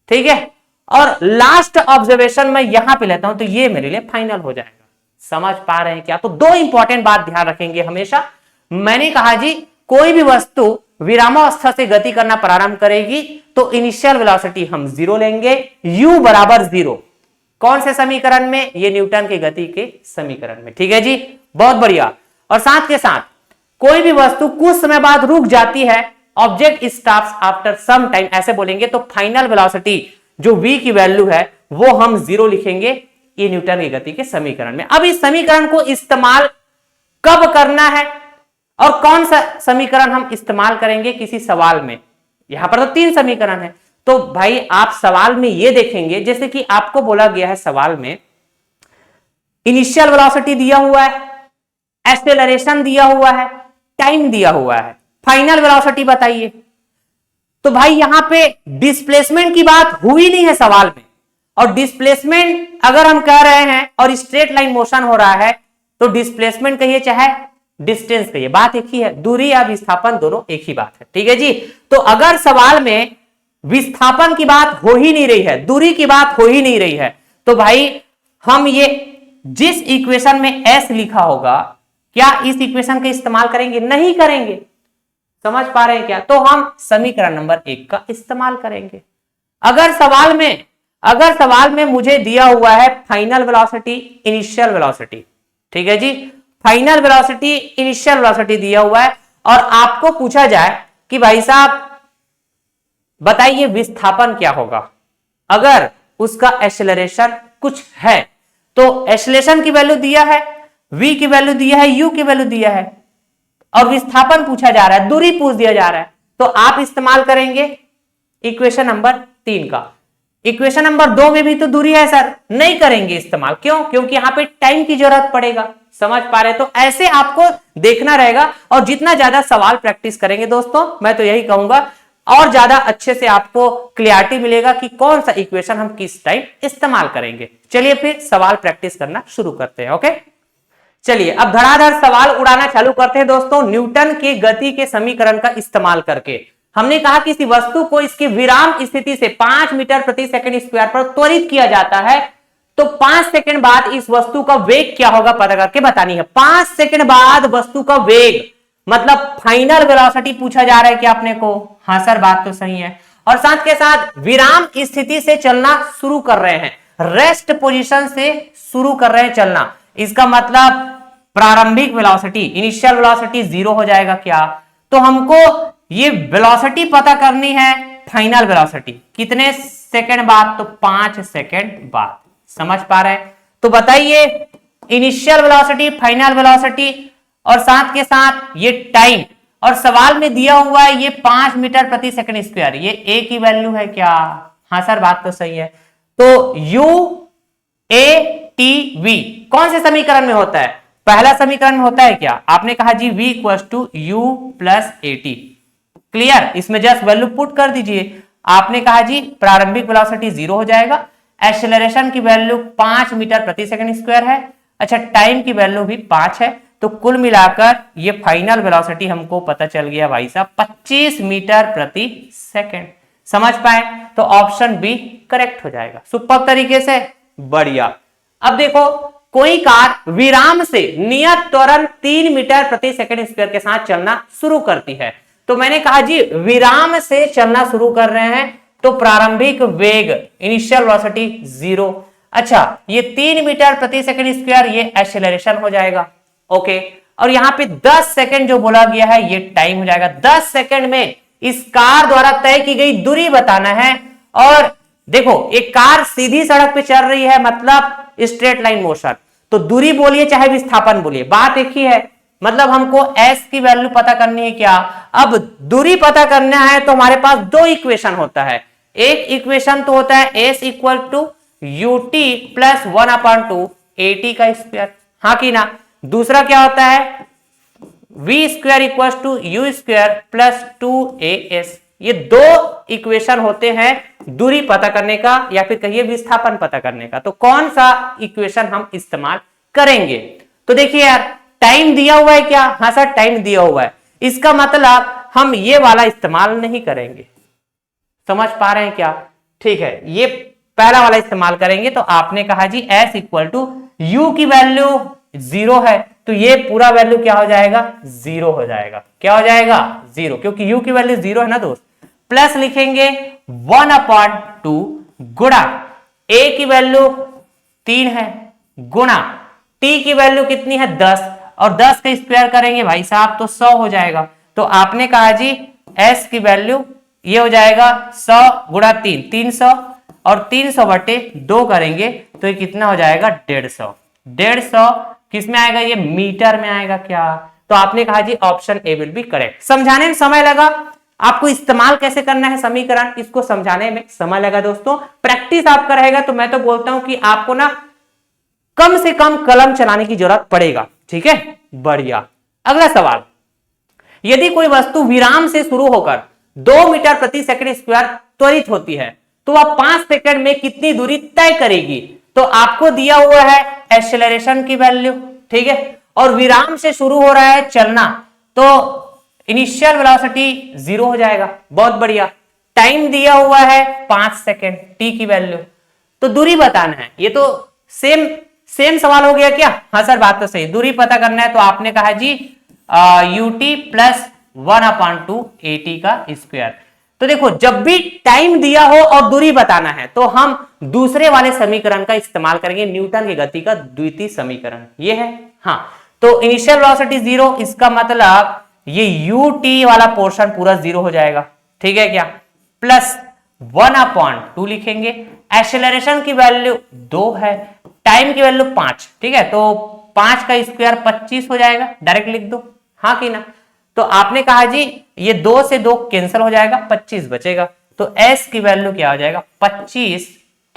ठीक है। और लास्ट ऑब्जर्वेशन मैं यहां पे लेता हूं तो ये मेरे लिए फाइनल हो जाएगा। समझ पा रहे हैं क्या? तो दो इंपॉर्टेंट बात ध्यान रखेंगे हमेशा। मैंने कहा जी कोई भी वस्तु विरामावस्था से गति करना प्रारंभ करेगी तो इनिशियल वेलोसिटी हम 0 लेंगे, u बराबर 0। कौन से समीकरण में? ये न्यूटन की गति के समीकरण में, ठीक है जी, बहुत बढ़िया। और साथ के साथ कोई भी वस्तु कुछ समय बाद रुक जाती है, object stops after some time, ऐसे बोलेंगे तो फाइनल वेलोसिटी जो v की वैल्यू है वो हम 0 लिखेंगे, ये न्यूटन की गति के समीकरण में। अब इस समीकरण को इस्तेमाल कब करना है और कौन सा समीकरण हम इस्तेमाल करेंगे किसी सवाल में। यहां पर तो 3 समीकरण है, तो भाई आप सवाल में ये देखेंगे, जैसे कि आपको बोला गया है सवाल में इनिशियल वेलोसिटी दिया हुआ है, एक्सेलरेशन दिया हुआ है, टाइम दिया हुआ है, फाइनल वेलोसिटी बताइए। तो भाई यहां पे डिस्प्लेसमेंट की बात हुई नहीं है सवाल में, और डिस्प्लेसमेंट अगर हम कह रहे हैं और स्ट्रेट लाइन मोशन हो रहा है तो डिस्प्लेसमेंट कहिए चाहे डिस्टेंस कहिए, बात एक ही है, दूरी या विस्थापन दोनों एक ही बात है, ठीक है जी। तो अगर सवाल में विस्थापन की बात हो ही नहीं रही है, दूरी की बात हो ही नहीं रही है, तो भाई हम ये जिस इक्वेशन में s लिखा होगा, क्या इस इक्वेशन का इस्तेमाल करेंगे? नहीं करेंगे। समझ पा रहे हैं क्या? तो हम समीकरण नंबर 1 का इस्तेमाल करेंगे। अगर सवाल में मुझे दिया हुआ है फाइनल वेलोसिटी, इनिशियल वेलोसिटी, ठीक है जी, फाइनल वेलोसिटी, इनिशियल वेलोसिटी दिया हुआ है, और आपको पूछा जाए कि भाई साहब बताइए विस्थापन क्या होगा अगर उसका एक्सेलरेशन कुछ है, तो एक्सेलरेशन की वैल्यू दिया है, v की वैल्यू दिया है, u की वैल्यू दिया है, और विस्थापन पूछा जा रहा है, दूरी पूछ दिया जा रहा है, तो आप इस्तेमाल करेंगे इक्वेशन नंबर 3 का। इक्वेशन नंबर 2 में भी तो दूरी है सर, नहीं करेंगे इस्तेमाल। क्यों? क्योंकि यहां पे टाइम की जरूरत पड़ेगा। समझ पा रहे? तो ऐसे आपको देखना रहेगा, और जितना ज्यादा सवाल प्रैक्टिस करेंगे दोस्तों, मैं तो यही कहूंगा, और ज्यादा अच्छे से आपको क्लियरिटी मिलेगा कि कौन सा इक्वेशन हम किस टाइम इस्तेमाल करेंगे। चलिए फिर सवाल प्रैक्टिस करना शुरू करते हैं। ओके, चलिए अब धड़ाधड़ सवाल उड़ाना चालू करते हैं दोस्तों, न्यूटन के गति के समीकरण का इस्तेमाल करके। हमने कहा कि किसी वस्तु को इसकी विराम स्थिति से 5 मीटर प्रति सेकंड स्क्वायर पर त्वरित किया जाता है, तो 5 सेकंड बाद इस वस्तु का वेग क्या होगा पता करके बतानी है। 5 सेकंड बाद वस्तु का वेग मतलब फाइनल वेलोसिटी पूछा जा रहा है क्या अपने को? हाँ सर, बात तो सही है। और साथ के साथ विराम स्थिति से चलना शुरू कर रहे हैं, रेस्ट पोजीशन से शुरू कर रहे हैं चलना, इसका मतलब प्रारंभिक वेलोसिटी, इनिशियल वेलोसिटी 0 हो जाएगा क्या? तो हमको ये वेलोसिटी पता करनी है, फाइनल वेलोसिटी कितने सेकंड बाद? तो 5 सेकंड बाद। समझ पा रहे हैं? तो बताइए इनिशियल वेलोसिटी, फाइनल वेलोसिटी, और साथ के साथ ये टाइम, और सवाल में दिया हुआ है ये 5 मीटर प्रति सेकंड स्क्वायर, ये ए की वैल्यू है क्या? हाँ सर, बात तो सही है। तो यू ए टी वी कौन से समीकरण में होता है? पहला समीकरण में होता है क्या? आपने कहा जी v equals to u plus a t. Clear? इसमें जस्ट वैल्यू पुट कर दीजिए। आपने कहा जी प्रारंभिक वेलोसिटी 0 हो जाएगा, एक्सेलरेशन की वैल्यू 5 मीटर प्रति सेकंड स्क्वायर है, अच्छा टाइम की वैल्यू भी 5 है, तो कुल मिलाकर ये फाइनल वेलोसिटी हमको पता चल गया भाई साहब 25 मीटर प्रति सेकंड। समझ पाए? तो ऑप्शन बी करेक्ट हो जाएगा। सुपर तरीके से, बढ़िया। अब देखो, कोई कार विराम से नियत त्वरण 3 मीटर प्रति सेकंड स्क्वायर के साथ चलना शुरू करती है, तो मैंने कहा जी विराम से चलना शुरू कर रहे हैं, तो प्रारंभिक वेग इनिशियल वेलोसिटी 0। अच्छा, ये 3 मीटर प्रति सेकंड स्क्वायर ये एक्सेलरेशन हो जाएगा। ओके, और यहां पे 10 सेकंड जो बोला गया है ये टाइम हो जाएगा। 10 सेकंड में इस कार द्वारा तय की गई दूरी बताना है। और देखो, एक कार सीधी सड़क पे चल रही है, मतलब स्ट्रेट लाइन मोशन, तो दूरी बोलिए चाहे विस्थापन बोलिए, बात एक ही है। मतलब हमको s की वैल्यू पता करनी है क्या? अब दूरी पता करना है तो हमारे पास 2 इक्वेशन होता है। एक इक्वेशन तो होता है s equal to u t plus 1/2 AT का स्क्वायर, हाँ कि ना? दूसरा क्या होता है? v square equal to u square plus 2as। ये 2 इक्वेशन होते हैं दूरी पता करने का, या फिर कहिए विस्थापन पता करने का। तो कौन सा इक्वेशन हम इस्तेमाल करेंगे? तो देखिए यार, टाइम दिया हुआ है क्या? हाँ सर, टाइम दिया हुआ है, इसका मतलब हम ये वाला इस्तेमाल नहीं करेंगे। समझ पा रहे हैं क्या? ठीक है, ये पहला वाला इस्तेमाल करेंगे। तो आपने कहा जी s इक्वल टू यू की वैल्यू 0 है, तो ये पूरा वैल्यू क्या हो जाएगा? 0 हो जाएगा। क्या हो जाएगा? 0, क्योंकि u की वैल्यू 0 है ना दोस्त। प्लस लिखेंगे 1/2 गुणा a की वैल्यू 3 है, गुणा t की वैल्यू कितनी है? 10, और 10 का स्क्वायर करेंगे भाई साहब तो 100 हो जाएगा। तो आपने कहा जी s की वैल्यू ये हो जाएगा 100 गुणा 3, 300, और 300/2 करेंगे तो ये कितना हो जाएगा 150। 150 किस में आएगा, ये मीटर में आएगा क्या? तो आपने कहा जी option A will be correct. समझाने में समय लगा, आपको इस्तेमाल कैसे करना है समीकरण, इसको समझाने में समय लगा दोस्तों। प्रैक्टिस आपका रहेगा तो मैं तो बोलता हूं कि आपको ना कम से कम कलम चलाने की जरूरत पड़ेगा। ठीक है, बढ़िया। अगला सवाल, यदि कोई वस्तु विराम से शुरू होकर 2 मीटर प्रति सेकंड स्क्वायर त्वरित होती है तो वह 5 सेकंड में कितनी दूरी तय करेगी? तो आपको दिया हुआ है एक्सेलरेशन की वैल्यू, ठीक है, और विराम से शुरू हो रहा है चलना, तो इनिशियल वेलोसिटी 0 हो जाएगा। बहुत बढ़िया। टाइम दिया हुआ है 5 सेकंड, टी की वैल्यू, तो दूरी बताना है। ये तो सेम सवाल हो गया क्या? हाँ सर बात तो सही, दूरी पता करना है। तो आपने कहा जी यूटी प्लस 1/2 AT का स्क्वायर। तो देखो जब भी टाइम दिया हो और दूरी बताना है तो हम दूसरे वाले समीकरण का इस्तेमाल करेंगे, न्यूटन की गति का द्वितीय समीकरण ये है। हाँ, तो इनिशियल वेलोसिटी 0, इसका मतलब ये यूटी वाला पोर्शन पूरा 0 हो जाएगा। ठीक है क्या? प्लस 1/2 लिखेंगे। एक्सेलरेशन की वैल्यू 2 है, टाइम की वैल्यू 5। ठीक है, तो 5 का स्क्वायर 25 हो जाएगा, डायरेक्ट लिख दो, हाँ कि ना? तो आपने कहा जी ये 2 से 2 कैंसिल हो जाएगा, 25 बचेगा, तो s की वैल्यू क्या हो जाएगा 25,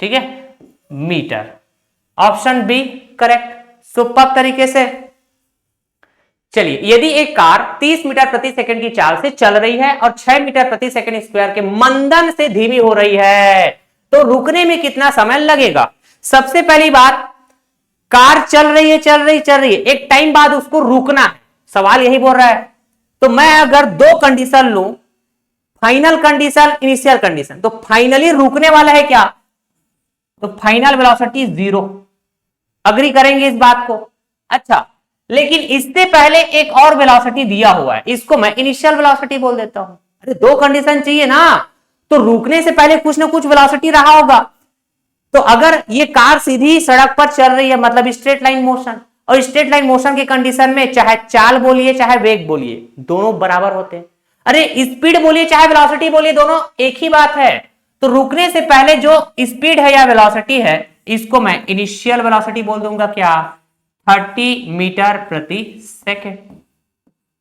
ठीक है, meter. Option B correct, super तरीके से। चलिए, यदि एक कार 30 मीटर प्रति सेकंड की चाल से चल रही है और 6 मीटर प्रति सेकंड स्क्वायर के मंदन से धीमी हो रही है तो रुकने में कितना समय लगेगा? सबसे पहली बात, कार चल रही है, एक टाइम बाद उसको रुकना है, सवाल यही बोल रहा है। तो मैं अगर 2 कंडीशन लूं, फाइनल कंडीशन, इनिशियल कंडीशन, तो फाइनली रुकने वाला है क्या? तो फाइनल वेलोसिटी 0। अग्री करेंगे इस बात को? अच्छा, लेकिन इससे पहले एक और वेलोसिटी दिया हुआ है, इसको मैं इनिशियल वेलोसिटी बोल देता हूं। अरे 2 कंडीशन चाहिए ना, तो रुकने से पहले कुछ ना कुछ वेलोसिटी रहा होगा। तो अगर ये कार सीधी सड़क पर चल रही है मतलब स्ट्रेट लाइन मोशन, और स्ट्रेट लाइन मोशन की कंडीशन में चाहे चाल बोलिए चाहे वेग बोलिए दोनों बराबर होते हैं। अरे स्पीड बोलिए चाहे वेलोसिटी बोलिए दोनों एक ही बात है। तो रुकने से पहले जो स्पीड है या वेलोसिटी है इसको मैं इनिशियल वेलोसिटी बोल दूंगा, क्या? 30 मीटर प्रति सेकेंड।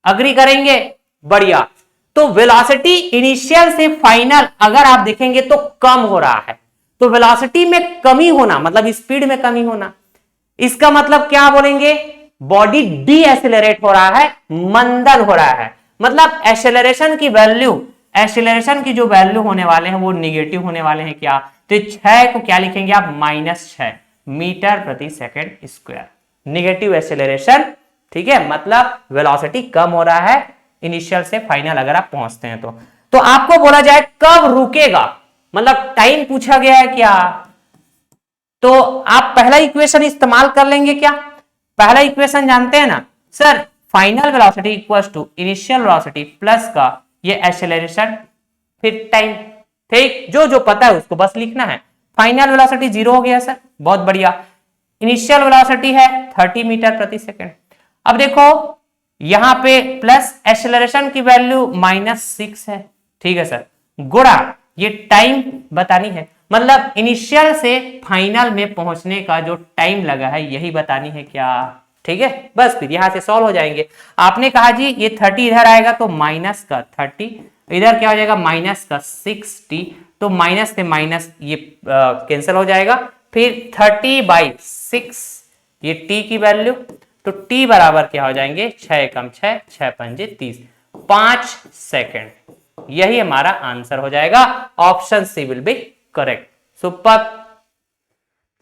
अग्री करेंगे? बढ़िया। तो वेलोसिटी इनिशियल से फाइनल अगर आप देखेंगे तो कम हो रहा है, तो वेलोसिटी में कमी होना मतलब स्पीड में कमी होना, इसका मतलब क्या बोलेंगे? बॉडी डी एक्सेलरेट हो रहा है, मंदन हो रहा है, मतलब एक्सेलरेशन की वैल्यू, एक्सेलरेशन की जो वैल्यू होने वाले हैं वो निगेटिव होने वाले हैं क्या? तो 6 को क्या लिखेंगे आप? -6 मीटर प्रति सेकंड स्क्वायर, निगेटिव एक्सेलरेशन। ठीक है, मतलब वेलोसिटी कम हो रहा है इनिशियल से फाइनल अगर आप पहुंचते हैं तो आपको बोला जाए कब रुकेगा, मतलब टाइम पूछा गया है क्या? तो आप पहला इक्वेशन इस्तेमाल कर लेंगे क्या? पहला इक्वेशन जानते हैं ना sir, final velocity equals to initial velocity plus का ये एक्सेलरेशन फिर टाइम। ठीक, जो पता है उसको बस लिखना है। फाइनल वेलोसिटी 0 हो गया सर, बहुत बढ़िया। इनिशियल वेलोसिटी है 30 मीटर प्रति सेकंड। अब देखो यहां पे प्लस एक्सेलरेशन की वैल्यू -6 है, ठीक है सर, गुणा ये टाइम बतानी है, मतलब इनिशियल से फाइनल में पहुंचने का जो टाइम लगा है यही बतानी है क्या? ठीक है, बस फिर यहां से सॉल्व हो जाएंगे। आपने कहा जी ये 30 इधर आएगा तो माइनस का 30, इधर क्या हो जाएगा -60, तो माइनस से माइनस ये कैंसिल हो जाएगा, फिर 30/6 ये टी की वैल्यू, तो टी बराबर क्या हो जाएंगे 6 कम 6, 6 पंजे 30, 5 सेकेंड। यही हमारा आंसर हो जाएगा, option C will be correct. Super.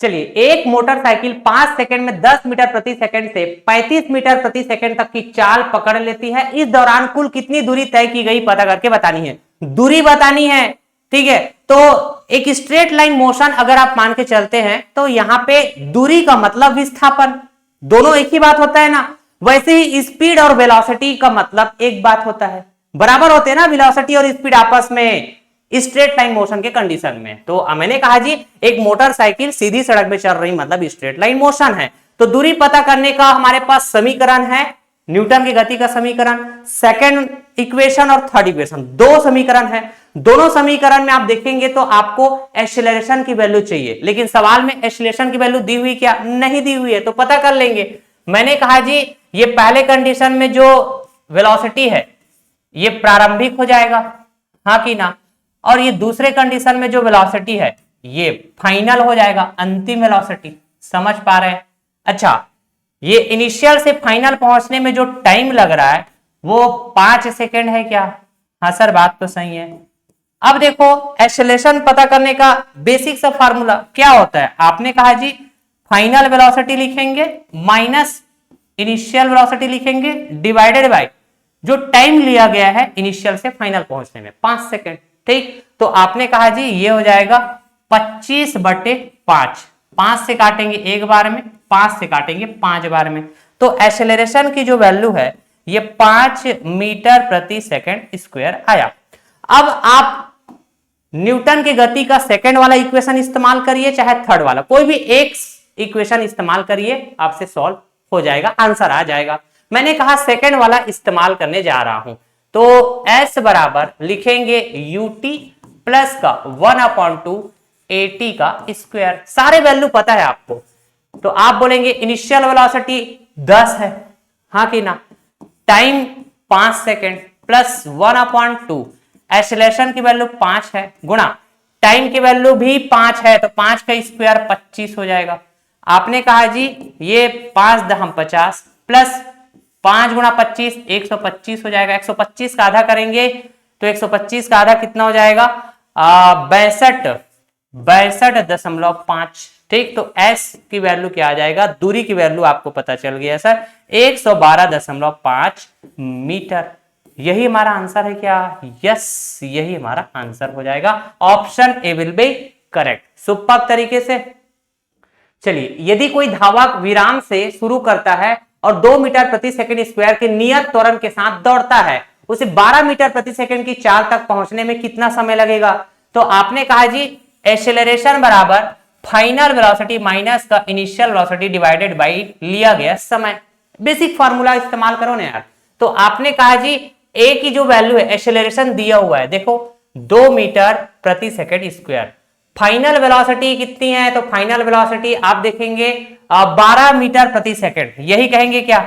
चलिए, एक मोटरसाइकिल 5 सेकंड में 10 मीटर प्रति सेकंड से 35 मीटर प्रति सेकंड तक की चाल पकड़ लेती है। इस दौरान कुल कितनी दूरी तय की गई पता करके बतानी है, दूरी बतानी है। ठीक है, तो एक स्ट्रेट लाइन मोशन अगर आप मान के चलते हैं तो यहां पे दूरी का मतलब विस्थापन, दोनों एक ही बात होता है ना। वैसे ही स्पीड और वेलोसिटी का मतलब एक बात होता है, बराबर होते हैं ना वेलोसिटी और स्पीड आपस में स्ट्रेट लाइन मोशन के कंडीशन में। तो मैंने कहा जी एक मोटरसाइकिल सीधी सड़क में चल रही मतलब स्ट्रेट लाइन मोशन है। तो दूरी पता करने का हमारे पास समीकरण है न्यूटन की गति का समीकरण, सेकंड इक्वेशन और थर्ड इक्वेशन, दो समीकरण है। दोनों समीकरण में आप देखेंगे तो आपको एक्सेलरेशन की वैल्यू चाहिए, लेकिन सवाल में एक्सेलरेशन की वैल्यू दी हुई क्या नहीं दी हुई है, तो पता कर लेंगे। मैंने कहा जी ये पहले कंडीशन में जो वेलोसिटी है ये प्रारंभिक हो जाएगा, हाँ कि ना, और ये दूसरे कंडीशन में जो वेलोसिटी है ये फाइनल हो जाएगा, अंतिम वेलोसिटी। समझ पा रहे हैं? अच्छा, ये इनिशियल से फाइनल पहुंचने में जो टाइम लग रहा है वो 5 सेकेंड है क्या? हाँ सर, बात तो सही है। अब देखो एक्सेलरेशन पता करने का बेसिक सा फार्मूला क्या होता है। आपने कहा जी फाइनल वेलोसिटी लिखेंगे माइनस इनिशियल वेलोसिटी लिखेंगे डिवाइडेड बाय जो टाइम लिया गया है इनिशियल से फाइनल पहुंचने में 5 सेकेंड। ठीक, तो आपने कहा जी ये हो जाएगा 25/5। 5 से काटेंगे एक बार में, 5 से काटेंगे 5 बार में, तो एक्सेलरेशन की जो वैल्यू है ये 5 मीटर प्रति सेकंड स्क्वायर आया। अब आप न्यूटन की गति का सेकंड वाला इक्वेशन इस्तेमाल करिए चाहे थर्ड वाला, कोई भी एक इक्वेशन इस्तेमाल करिए, आपसे सॉल्व हो जाएगा, आंसर आ जाएगा। मैंने कहा सेकंड वाला इस्तेमाल करने जा रहा हूं, तो s बराबर लिखेंगे ut प्लस का 1/2 at का स्क्वायर। सारे वैल्यू पता है आपको, तो आप बोलेंगे इनिशियल वेलोसिटी 10 है, हाँ कि ना, टाइम 5 सेकेंड प्लस 1/2, एक्सेलरेशन की वैल्यू 5 है, गुणा टाइम की वैल्यू भी 5 है, तो 5 का स्क्वायर 25 हो जाएगा। आपने कहा जी ये 5 दहम 50 प्लस 5 गुणा 25 125 हो जाएगा। 125 का आधा करेंगे तो 125 का आधा कितना हो जाएगा? 62.5। ठीक, तो s की वैल्यू क्या आ जाएगा? दूरी की वैल्यू आपको पता चल गया सर 112.5 मीटर। यही हमारा आंसर है क्या? यस, यही हमारा आंसर हो जाएगा। Option A will be correct. Super तरीके से चलिए, यदि कोई धावक विराम से शुरू करता है और 2 मीटर प्रति सेकंड स्क्वायर के नियत त्वरण के साथ दौड़ता है, उसे 12 मीटर प्रति सेकंड की चाल तक पहुंचने में कितना समय लगेगा? तो आपने कहा जी एक्सेलरेशन बराबर फाइनल वेलोसिटी माइनस का इनिशियल वेलोसिटी डिवाइडेड बाय लिया गया समय। बेसिक फार्मूला इस्तेमाल करो ना यार। तो आपने कहा जी ए की जो वैल्यू है, एक्सेलरेशन दिया हुआ है, देखो 2 मीटर प्रति सेकंड स्क्वायर। फाइनल वेलोसिटी कितनी है? तो फाइनल वेलोसिटी आप देखेंगे 12 मीटर प्रति सेकंड। यही कहेंगे क्या?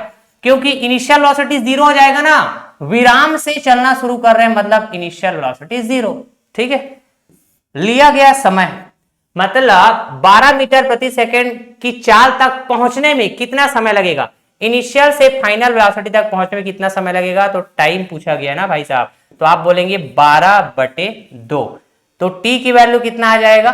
क्योंकि इनिशियल वेलोसिटी 0 हो जाएगा ना, विराम से चलना शुरू कर रहे हैं मतलब इनिशियल वेलोसिटी 0। ठीक है, लिया गया समय मतलब 12 मीटर प्रति सेकंड की चाल तक पहुंचने में कितना समय लगेगा, इनिशियल से फाइनल वेलोसिटी तक पहुंचने में कितना समय लगेगा, तो टाइम पूछा गया ना भाई साहब, तो आप बोलेंगे 12/2। तो t की वैल्यू कितना आ जाएगा?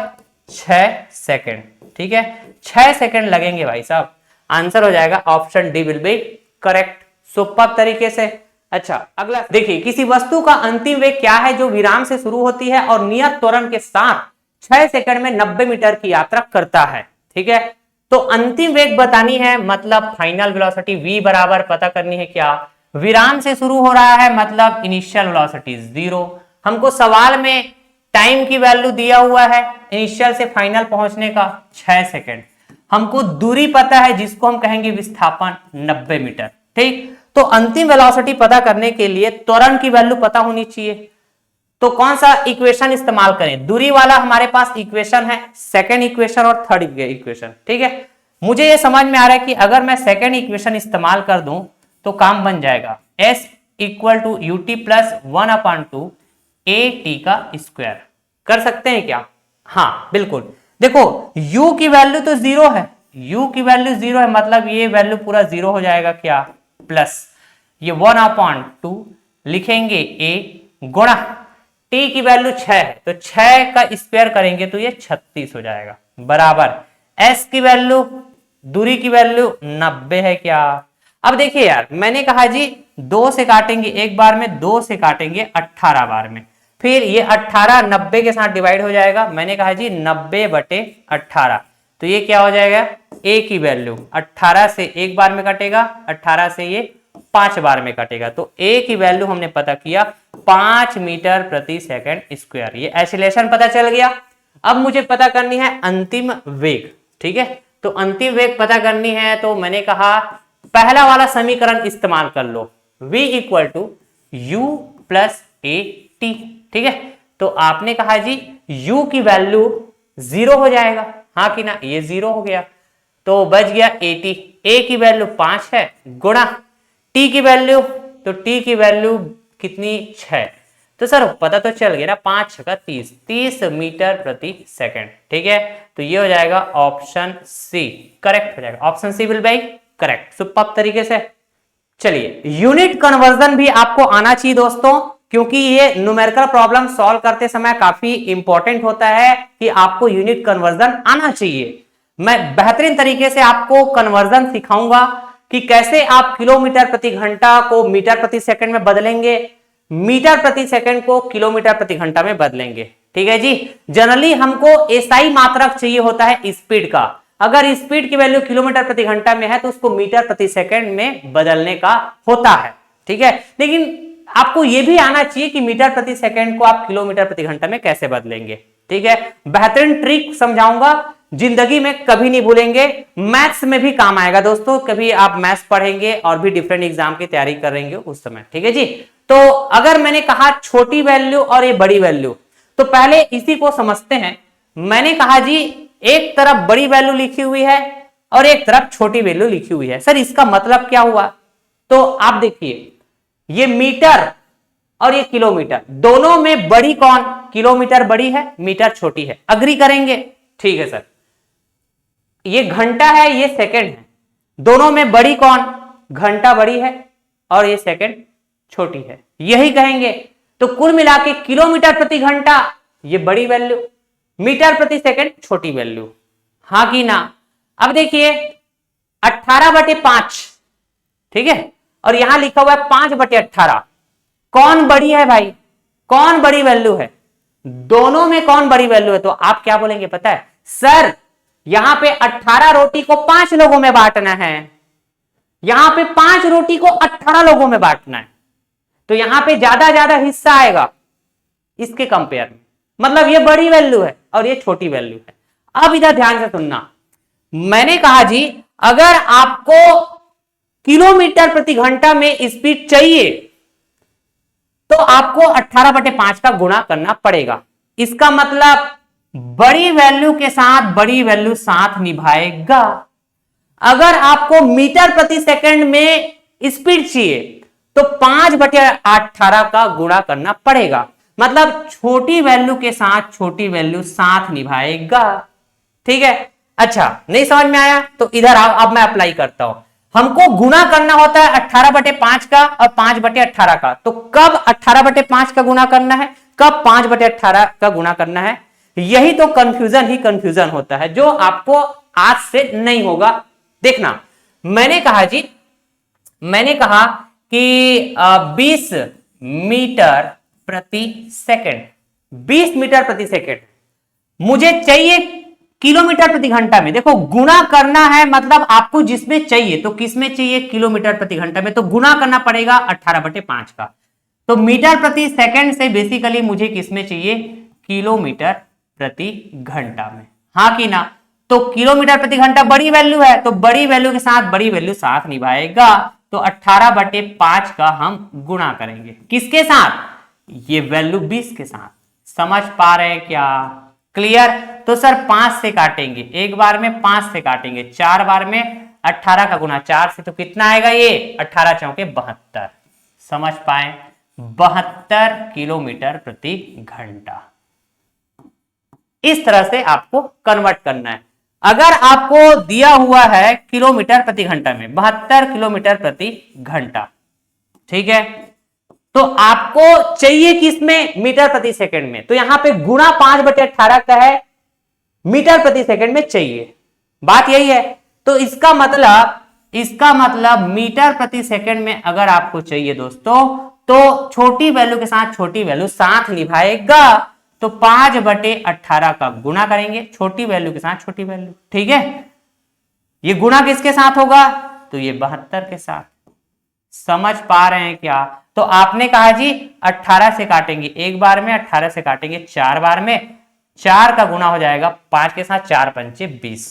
6 सेकंड। ठीक है, 6 सेकंड लगेंगे भाई साहब, आंसर हो जाएगा option D will be correct. Super तरीके से। अच्छा, अगला देखिए, किसी वस्तु का अंतिम वेग क्या है जो विराम से शुरू होती है और नियत त्वरण के साथ 6 सेकंड में 90 मीटर की यात्रा करता है। ठीक है, तो अंतिम वेग बतानी है मतलब फाइनल वेलोसिटी v बराबर पता करनी है क्या? विराम से शुरू हो रहा है मतलब इनिशियल वेलोसिटी 0। हमको सवाल में टाइम की वैल्यू दिया हुआ है इनिशियल से फाइनल पहुंचने का 6 सेकंड। हमको दूरी पता है जिसको हम कहेंगे विस्थापन 90 मीटर। ठीक, तो अंतिम वेलोसिटी पता करने के लिए त्वरण की वैल्यू पता होनी चाहिए। तो कौन सा इक्वेशन इस्तेमाल करें? दूरी वाला हमारे पास इक्वेशन है, सेकंड इक्वेशन और थर्ड इक्वेशन। ठीक है, मुझे ये समझ में आ रहा है कि अगर मैं सेकंड इक्वेशन इस्तेमाल कर दूं तो काम बन जाएगा। s इक्वल टू ut प्लस 1/2 at का स्क्वायर। कर सकते हैं क्या? हाँ बिल्कुल। देखो u की वैल्यू तो 0 है, u की वैल्यू 0 है मतलब ये वैल्यू पूरा 0 हो जाएगा क्या? प्लस ये 1/2 लिखेंगे a गुणा t की वैल्यू 6 है तो 6 का स्क्वायर करेंगे तो ये 36 हो जाएगा, बराबर s की वैल्यू, दूरी की वैल्यू 90 है क्या? अब देखिए यार, मैंने कहा जी 2 से काटेंगे एक बार में, 2 से काटेंगे 18 बार में, फिर ये 18 90 के साथ डिवाइड हो जाएगा। मैंने कहा जी 90/18, तो ये क्या हो जाएगा? a की वैल्यू 18 से एक बार में कटेगा, 18 से ये 5 बार में कटेगा, तो a की वैल्यू हमने पता किया 5 मीटर प्रति सेकंड स्क्वायर। ये एक्सीलरेशन पता चल गया। अब मुझे पता करनी है अंतिम वेग। ठीक है, तो अंतिम वेग पता करनी है तो मैंने कहा पहला वाला समीकरण इस्तेमाल कर लो, v equal to u plus a t. ठीक है, तो आपने कहा जी u की वैल्यू 0 हो जाएगा, हाँ कि ना, ये 0 हो गया तो बच गया 80। a की वैल्यू 5 है गुणा t की वैल्यू, तो t की वैल्यू कितनी 6, तो सर पता तो चल गया ना, 5 6 का 30 मीटर प्रति सेकंड। ठीक है, तो ये हो जाएगा ऑप्शन सी करेक्ट हो जाएगा, option C will be correct super तरीके से। चलिए, यूनिट कन्वर्जन भी आपको आना चाहिए दोस्तों, क्योंकि ये न्यूमेरिकल प्रॉब्लम सॉल्व करते समय काफी इंपॉर्टेंट होता है कि आपको यूनिट कन्वर्जन आना चाहिए। मैं बेहतरीन तरीके से आपको कन्वर्जन सिखाऊंगा कि कैसे आप किलोमीटर प्रति घंटा को मीटर प्रति सेकंड में बदलेंगे, मीटर प्रति सेकंड को किलोमीटर प्रति घंटा में बदलेंगे। ठीक है जी, जनरली हमको एसआई मात्रक चाहिए होता है स्पीड का, अगर स्पीड की वैल्यू किलोमीटर प्रति घंटा में है तो उसको मीटर प्रति सेकंड में बदलने का होता है। ठीक है, लेकिन आपको यह भी आना चाहिए कि मीटर प्रति सेकंड को आप किलोमीटर प्रति घंटा में कैसे बदलेंगे। ठीक है, बेहतरीन ट्रिक समझाऊंगा, जिंदगी में कभी नहीं भूलेंगे, मैथ्स में भी काम आएगा दोस्तों, कभी आप मैथ्स पढ़ेंगे और भी डिफरेंट एग्जाम की तैयारी करेंगे उस समय। ठीक है जी, तो अगर मैंने कहा छोटी वैल्यू और ये बड़ी वैल्यू, तो पहले इसी को समझते हैं। मैंने कहा जी एक तरफ बड़ी वैल्यू लिखी हुई है और एक तरफ छोटी वैल्यू लिखी हुई है, सर इसका मतलब क्या हुआ? तो आप देखिए, ये मीटर और ये किलोमीटर, दोनों में बड़ी कौन? किलोमीटर बड़ी है, मीटर छोटी है, अग्री करेंगे? ठीक है सर। ये घंटा है, ये सेकंड है, दोनों में बड़ी कौन? घंटा बड़ी है और ये सेकंड छोटी है, यही कहेंगे। तो कुल मिला के किलोमीटर प्रति घंटा ये बड़ी वैल्यू, मीटर प्रति सेकंड छोटी वैल्यू, हाँ कि ना? अब देखिए 18/5, ठीक है, और यहां लिखा हुआ है 5/18, कौन बड़ी है भाई? कौन बड़ी वैल्यू है? दोनों में कौन बड़ी वैल्यू है? तो आप क्या बोलेंगे पता है? सर यहां पे 18 रोटी को 5 लोगों में बांटना है, यहां पे 5 रोटी को 18 लोगों में बांटना है, तो यहां पे ज्यादा हिस्सा आएगा इसके कंपेयर में, मतलब ये बड़ी वैल्यू है और ये छोटी वैल्यू है। अब इधर ध्यान से सुनना, मैंने कहा जी अगर आपको किलोमीटर प्रति घंटा में स्पीड चाहिए तो आपको 18/5 का गुणा करना पड़ेगा। इसका मतलब बड़ी वैल्यू के साथ बड़ी वैल्यू साथ निभाएगा। अगर आपको मीटर प्रति सेकंड में स्पीड चाहिए तो 5/18 का गुणा करना पड़ेगा, मतलब छोटी वैल्यू के साथ छोटी वैल्यू साथ निभाएगा। ठीक है, अच्छा नहीं समझ में आया तो इधर आओ, अब मैं अप्लाई करता हूं। हमको गुणा करना होता है 18/5 का और 5/18 का, तो कब 18/5 का गुणा करना है, कब 5/18 का गुणा करना है? यही तो कंफ्यूजन होता है जो आपको आज से नहीं होगा। देखना, मैंने कहा कि 20 मीटर प्रति सेकंड, 20 मीटर प्रति सेकंड मुझे चाहिए किलोमीटर प्रति घंटा में। देखो गुणा करना है, मतलब आपको जिसमें चाहिए, तो किसमें चाहिए? किलोमीटर प्रति घंटा में, तो गुणा करना पड़ेगा 18/5 का। तो मीटर प्रति सेकंड से बेसिकली मुझे किसमें चाहिए? किलोमीटर प्रति घंटा में, हाँ कि ना? तो किलोमीटर प्रति घंटा बड़ी वैल्यू है, तो बड़ी वैल्यू के साथ बड़ी वैल्यू साथ निभाएगा, तो 18/5 का हम गुणा करेंगे किसके साथ? ये वैल्यू 20 के साथ। समझ पा रहे हैं क्या? क्लियर? तो सर 5 से काटेंगे, एक बार में 5 से काटेंगे, 4 बार में 18 का गुना 4 से, तो कितना आएगा ये? 18 चौके 72। समझ पाए? 72 किलोमीटर प्रति घंटा। इस तरह से आपको कन्वर्ट करना है। अगर आपको दिया हुआ है किलोमीटर प्रति घंटा में 72 किलोमीटर प्रति घंटा, ठीक है, तो आपको चाहिए किसमें? मीटर प्रति सेकंड में, तो यहां पे गुणा 5/18 का है, मीटर प्रति सेकंड में चाहिए, बात यही है। तो इसका मतलब मीटर प्रति सेकंड में अगर आपको चाहिए दोस्तों, तो छोटी वैल्यू के साथ छोटी वैल्यू साथ निभाएगा, तो 5/18 का गुणा करेंगे छोटी वैल्यू के साथ छोटी वैल्यू। ठीक है, ये गुणा किसके साथ होगा? तो ये 72 के साथ। समझ पा रहे हैं क्या? तो आपने कहा जी 18 से काटेंगे एक बार में, 18 से काटेंगे 4 बार में, 4 का गुणा हो जाएगा 5 के साथ, 4 पंचे 20।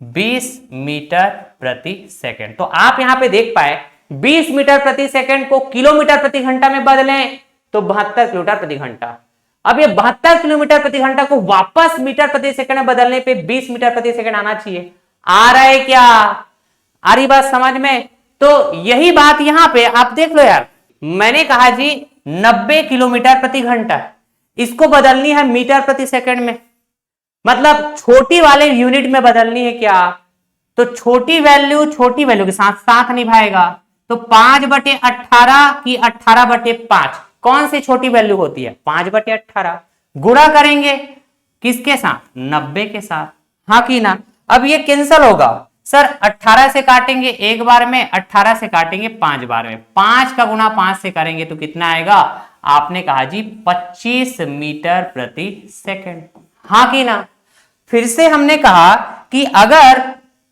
20 मीटर प्रति सेकंड। तो आप यहां पे देख पाए 20 मीटर प्रति सेकंड को किलोमीटर प्रति घंटा में बदलें तो 72 किलोमीटर प्रति घंटा। अब ये 72 किलोमीटर प्रति घंटा को वापस मीटर प्रति सेकंड में बदलने पे 20 मीटर प्रति सेकंड आना चाहिए। आ रहा है क्या? आ रही बात समझ में? तो यही बात यहां पे आप देख लो यार, मैंने कहा जी 90 किलोमीटर प्रति घंटा, इसको बदलनी है मीटर प्रति सेकंड में, मतलब छोटी वाले यूनिट में बदलनी है क्या? तो छोटी वैल्यू के साथ साथ निभाएगा। तो 5/18 की 18/5 कौन सी छोटी वैल्यू होती है? 5/18। गुणा करेंगे किसके साथ? 90 के साथ, हाँ कि ना? अब ये कैंसिल होगा सर, 18 से काटेंगे एक बार में, 18 से काटेंगे 5 बार में, 5 का गुणा 5 से करेंगे तो कितना आएगा? आपने कहा जी 25 मीटर प्रति सेकंड, हाँ कि ना? फिर से हमने कहा कि अगर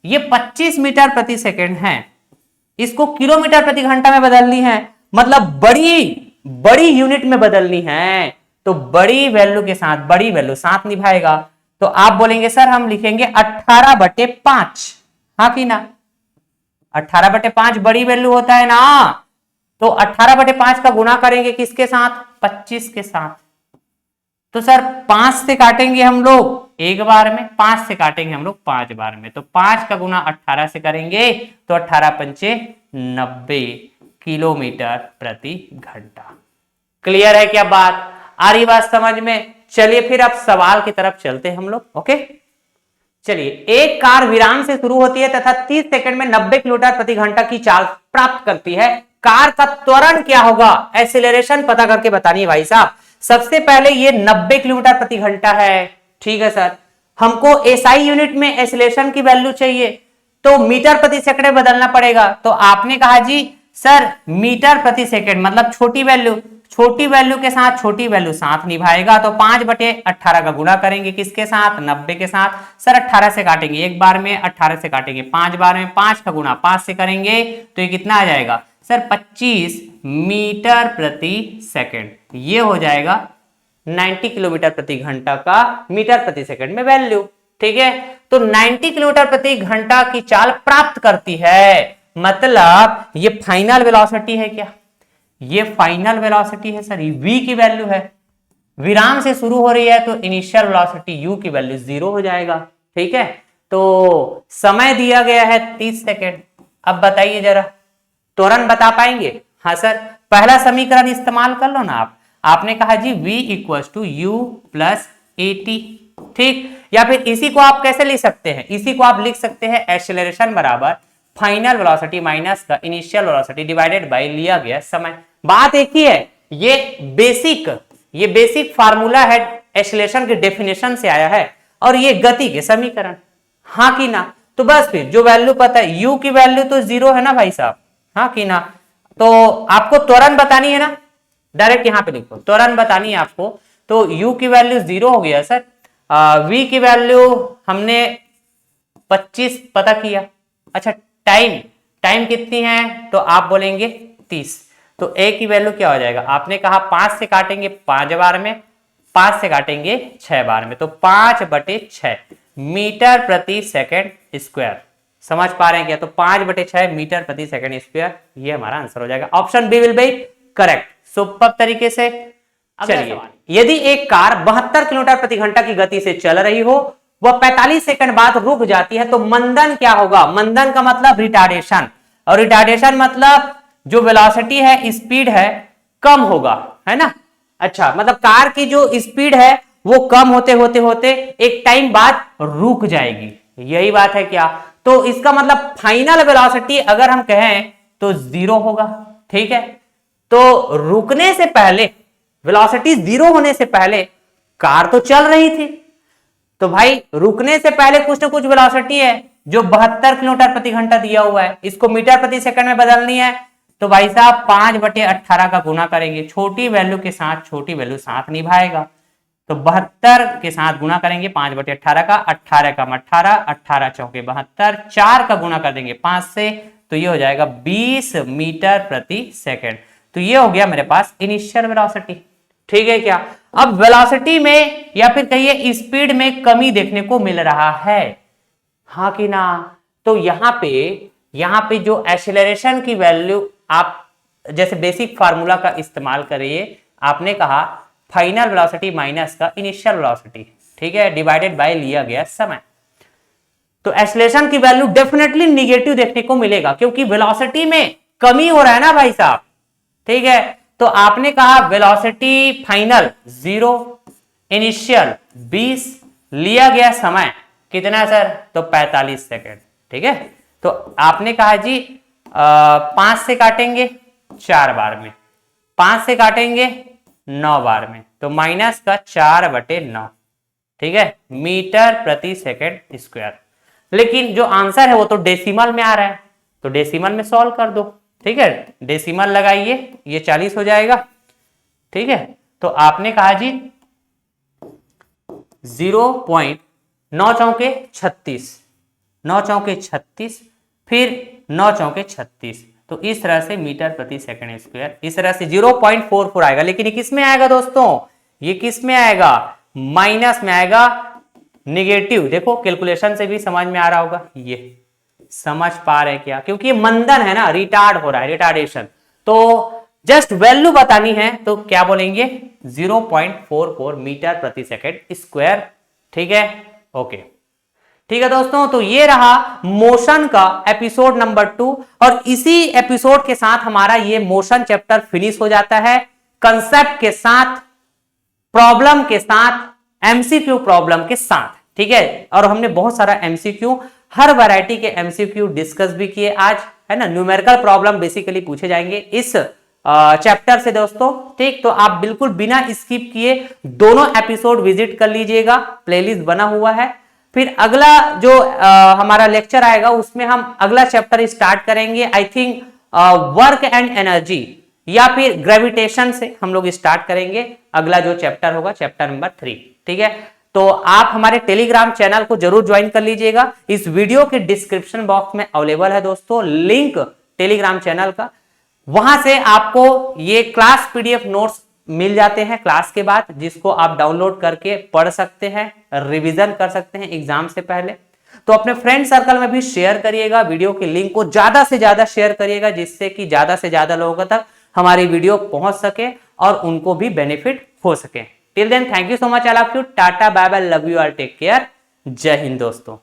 ये 25 मीटर प्रति सेकंड है, इसको किलोमीटर प्रति घंटा में बदलनी है, मतलब बड़ी यूनिट में बदलनी है, तो बड़ी वैल्यू साथ निभाएगा। तो आप बोलेंगे सर हम लिखेंगे 18/5, हाँ कि ना? 18/5 बड़ी वैल्यू होता है ना, तो 18/5 का गुणा करेंगे किसके साथ? 25 के साथ। तो सर 5 से काटेंगे हम लोग एक बार में, 5 से काटेंगे हम लोग 5 बार में, तो 5 का गुणा 18 से करेंगे तो 18×5 90 किलोमीटर प्रति घंटा। क्लियर है क्या बात? आ रही बात समझ में? चलिए फिर अब सवाल की तरफ चलते हैं हम लोग। ओके, चलिए, एक कार विराम से शुरू होती है तथा 30 सेकंड में 90 किलोमीटर प्रति घंटा की चाल प्राप्त करती है। कार का त्वरण क्या होगा? एक्सीलरेशन पता करके बतानी है भाई साहब। सबसे पहले ये 90 किलोमीटर प्रति घंटा है, ठीक है सर। हमको एसआई यूनिट में एक्सीलरेशन की वैल्यू चाहिए, तो मीटर प्रति सेकंड में बदलना पड़ेगा। तो आपने कहा जी सर मीटर प्रति सेकंड मतलब छोटी वैल्यू के साथ छोटी वैल्यू साथ निभाएगा, तो 5/18 का गुणा करेंगे किसके साथ? 90 के साथ। सर 18 से काटेंगे एक बार में, 18 से काटेंगे 5 बार में, 5 का गुणा 5 से करेंगे तो ये कितना आ जाएगा? सर 25 मीटर प्रति सेकंड। ये हो जाएगा 90 किलोमीटर प्रति घंटा का मीटर प्रति सेकंड में वैल्यू, ठीक है। तो 90 किलोमीटर प्रति घंटा की चाल प्राप्त करती है, मतलब ये फाइनल वेलोसिटी है क्या? ये फाइनल वेलोसिटी है सर, v की वैल्यू है। विराम से शुरू हो रही है तो इनिशियल वेलोसिटी u की वैल्यू 0 हो जाएगा, ठीक है। तो समय दिया गया है 30 सेकेंड। अब बताइए जरा, त्वरण बता पाएंगे? हाँ सर, पहला समीकरण इस्तेमाल कर लो ना आप। आपने कहा जी v = u + at, ठीक। या फिर इसी को आप कैसे लिख सकते हैं? इसी को आप लिख सकते हैं एक्सेलरेशन बराबर final velocity minus the initial velocity divided by लिया गया समय। बात एक ही है, ये बेसिक फार्मूला है, एक्सेलरेशन के डेफिनेशन से आया है, और ये गति के समीकरण, हाँ कि ना? तो बस फिर जो वैल्यू पता है, u की वैल्यू तो 0 है ना भाई साहब, हाँ कि ना? तो आपको त्वरण बतानी है ना, डायरेक्ट यहां पे लिखो, त्वरण बतानी है आपको। तो u की वैल्यू 0 हो गया सर, v की वैल्यू हमने 25 पता किया। अच्छा, टाइम कितनी है? तो आप बोलेंगे 30। तो a की वैल्यू क्या हो जाएगा? आपने कहा 5 से काटेंगे 5 बार में, 5 से काटेंगे 6 बार में, तो 5/6 मीटर प्रति सेकंड स्क्वायर। समझ पा रहे हैं क्या? तो 5/6 मीटर प्रति सेकंड स्क्वायर, ये हमारा आंसर हो जाएगा। Option B will be correct, super तरीके से। चलिए, यदि एक कार 72 किलोमीटर प्रति घंटा की गति से चल रही हो, वह 45 सेकंड बाद रुक जाती है, तो मंदन क्या होगा? मंदन का मतलब रिटार्डेशन, और रिटार्डेशन मतलब जो वेलोसिटी है, स्पीड है, कम होगा, है ना? अच्छा, मतलब कार की जो स्पीड है वो कम होते होते होते एक टाइम बाद रुक जाएगी, यही बात है क्या? तो इसका मतलब फाइनल वेलोसिटी अगर हम कहें तो 0 होगा, ठीक है। तो रुकने से पहले, वेलोसिटी 0 होने से पहले कार तो चल रही थी, तो भाई रुकने से पहले कुछ ना कुछ वेलोसिटी है जो 72 किलोमीटर प्रति घंटा दिया हुआ है, इसको मीटर प्रति सेकंड में बदलनी है। तो भाई साहब 5/18 का गुणा करेंगे, छोटी वैल्यू के साथ छोटी वैल्यू साथ निभाएगा, तो 72 के साथ गुणा करेंगे 5/18 का, 18 कम 18, 18 चौके 72, 4 का गुणा कर देंगे 5 से, तो ये हो जाएगा 20 मीटर प्रति सेकंड। तो ये हो गया मेरे पास इनिशियल वेलोसिटी, ठीक है क्या? अब वेलोसिटी में या फिर कहिए स्पीड में कमी देखने को मिल रहा है, हाँ कि ना? तो यहाँ पे जो एक्सेलरेशन की वैल्यू आप जैसे बेसिक फार्मूला का इस्तेमाल करिए, आपने कहा फाइनल वेलोसिटी माइनस का इनिशियल वेलोसिटी, ठीक है, डिवाइडेड बाय लिया गया समय। तो एक्सेलरेशन की वैल्यू डेफिनेटली निगेटिव देखने को मिलेगा क्योंकि वेलोसिटी में कमी हो रहा है ना भाई साहब, ठीक है। तो आपने कहा वेलोसिटी फाइनल 0, इनिशियल 20, लिया गया समय कितना सर? तो 45 सेकेंड, ठीक है। तो आपने कहा जी 5 से काटेंगे 4 बार में, 5 से काटेंगे 9 बार में, तो माइनस का 4/9, ठीक है, मीटर प्रति सेकेंड स्क्वायर। लेकिन जो आंसर है वो तो डेसिमल में आ रहा है, तो डेसिमल में सॉल्व कर दो, ठीक है, डेसिमल लगाइए, ये 40 हो जाएगा, ठीक है। तो आपने कहा जी 0.9 चौके 36, 9 चौके 36, फिर 9 चौके 36, तो इस तरह से मीटर प्रति सेकंड स्क्वायर, इस तरह से 0.44 आएगा। लेकिन ये किस में आएगा दोस्तों? ये किस में आएगा? माइनस में आएगा, निगेटिव। देखो कैलकुलेशन से भी समझ में आ रहा होगा, ये समझ पा रहे क्या? क्योंकि ये मंदन है ना, रिटार्ड हो रहा है, रिटार्डेशन। तो जस्ट वैल्यू बतानी है तो क्या बोलेंगे? 0.44 मीटर प्रति सेकंड स्क्वायर, ठीक है, ओके, ठीक है दोस्तों। तो ये रहा मोशन का एपिसोड नंबर 2 और इसी एपिसोड के साथ हमारा ये मोशन चैप्टर फिनिश हो जाता है, कंसेप्ट के साथ, प्रॉब्लम के साथ, एमसीक्यू प्रॉब्लम के साथ, ठीक है। और हमने बहुत सारा एमसीक्यू, हर वैरायटी के एमसीक्यू डिस्कस भी किए आज, है ना। न्यूमेरिकल प्रॉब्लम बेसिकली पूछे जाएंगे इस चैप्टर से दोस्तों, ठीक। तो आप बिल्कुल बिना स्किप किए दोनों एपिसोड विजिट कर लीजिएगा, प्लेलिस्ट बना हुआ है। फिर अगला जो हमारा लेक्चर आएगा उसमें हम अगला चैप्टर स्टार्ट करेंगे, I think work and energy या फिर ग्रेविटेशन से हम लोग स्टार्ट करेंगे। अगला जो चैप्टर होगा चैप्टर नंबर 3, ठीक है। तो आप हमारे टेलीग्राम चैनल को जरूर ज्वाइन कर लीजिएगा, इस वीडियो के डिस्क्रिप्शन बॉक्स में अवेलेबल है दोस्तों लिंक टेलीग्राम चैनल का। वहां से आपको ये क्लास पीडीएफ नोट्स मिल जाते हैं क्लास के बाद, जिसको आप डाउनलोड करके पढ़ सकते हैं, रिवीजन कर सकते हैं एग्जाम से पहले। तो अपने फ्रेंड सर्कल में भी शेयर करिएगा, वीडियो के लिंक को ज्यादा से ज्यादा शेयर करिएगा, जिससे कि ज्यादा से ज्यादा लोगों तक हमारी वीडियो पहुंच सके और उनको भी बेनिफिट हो सके। Till then thank you so much, I love you, tata bye bye, love you all, take care, जय हिंद दोस्तों।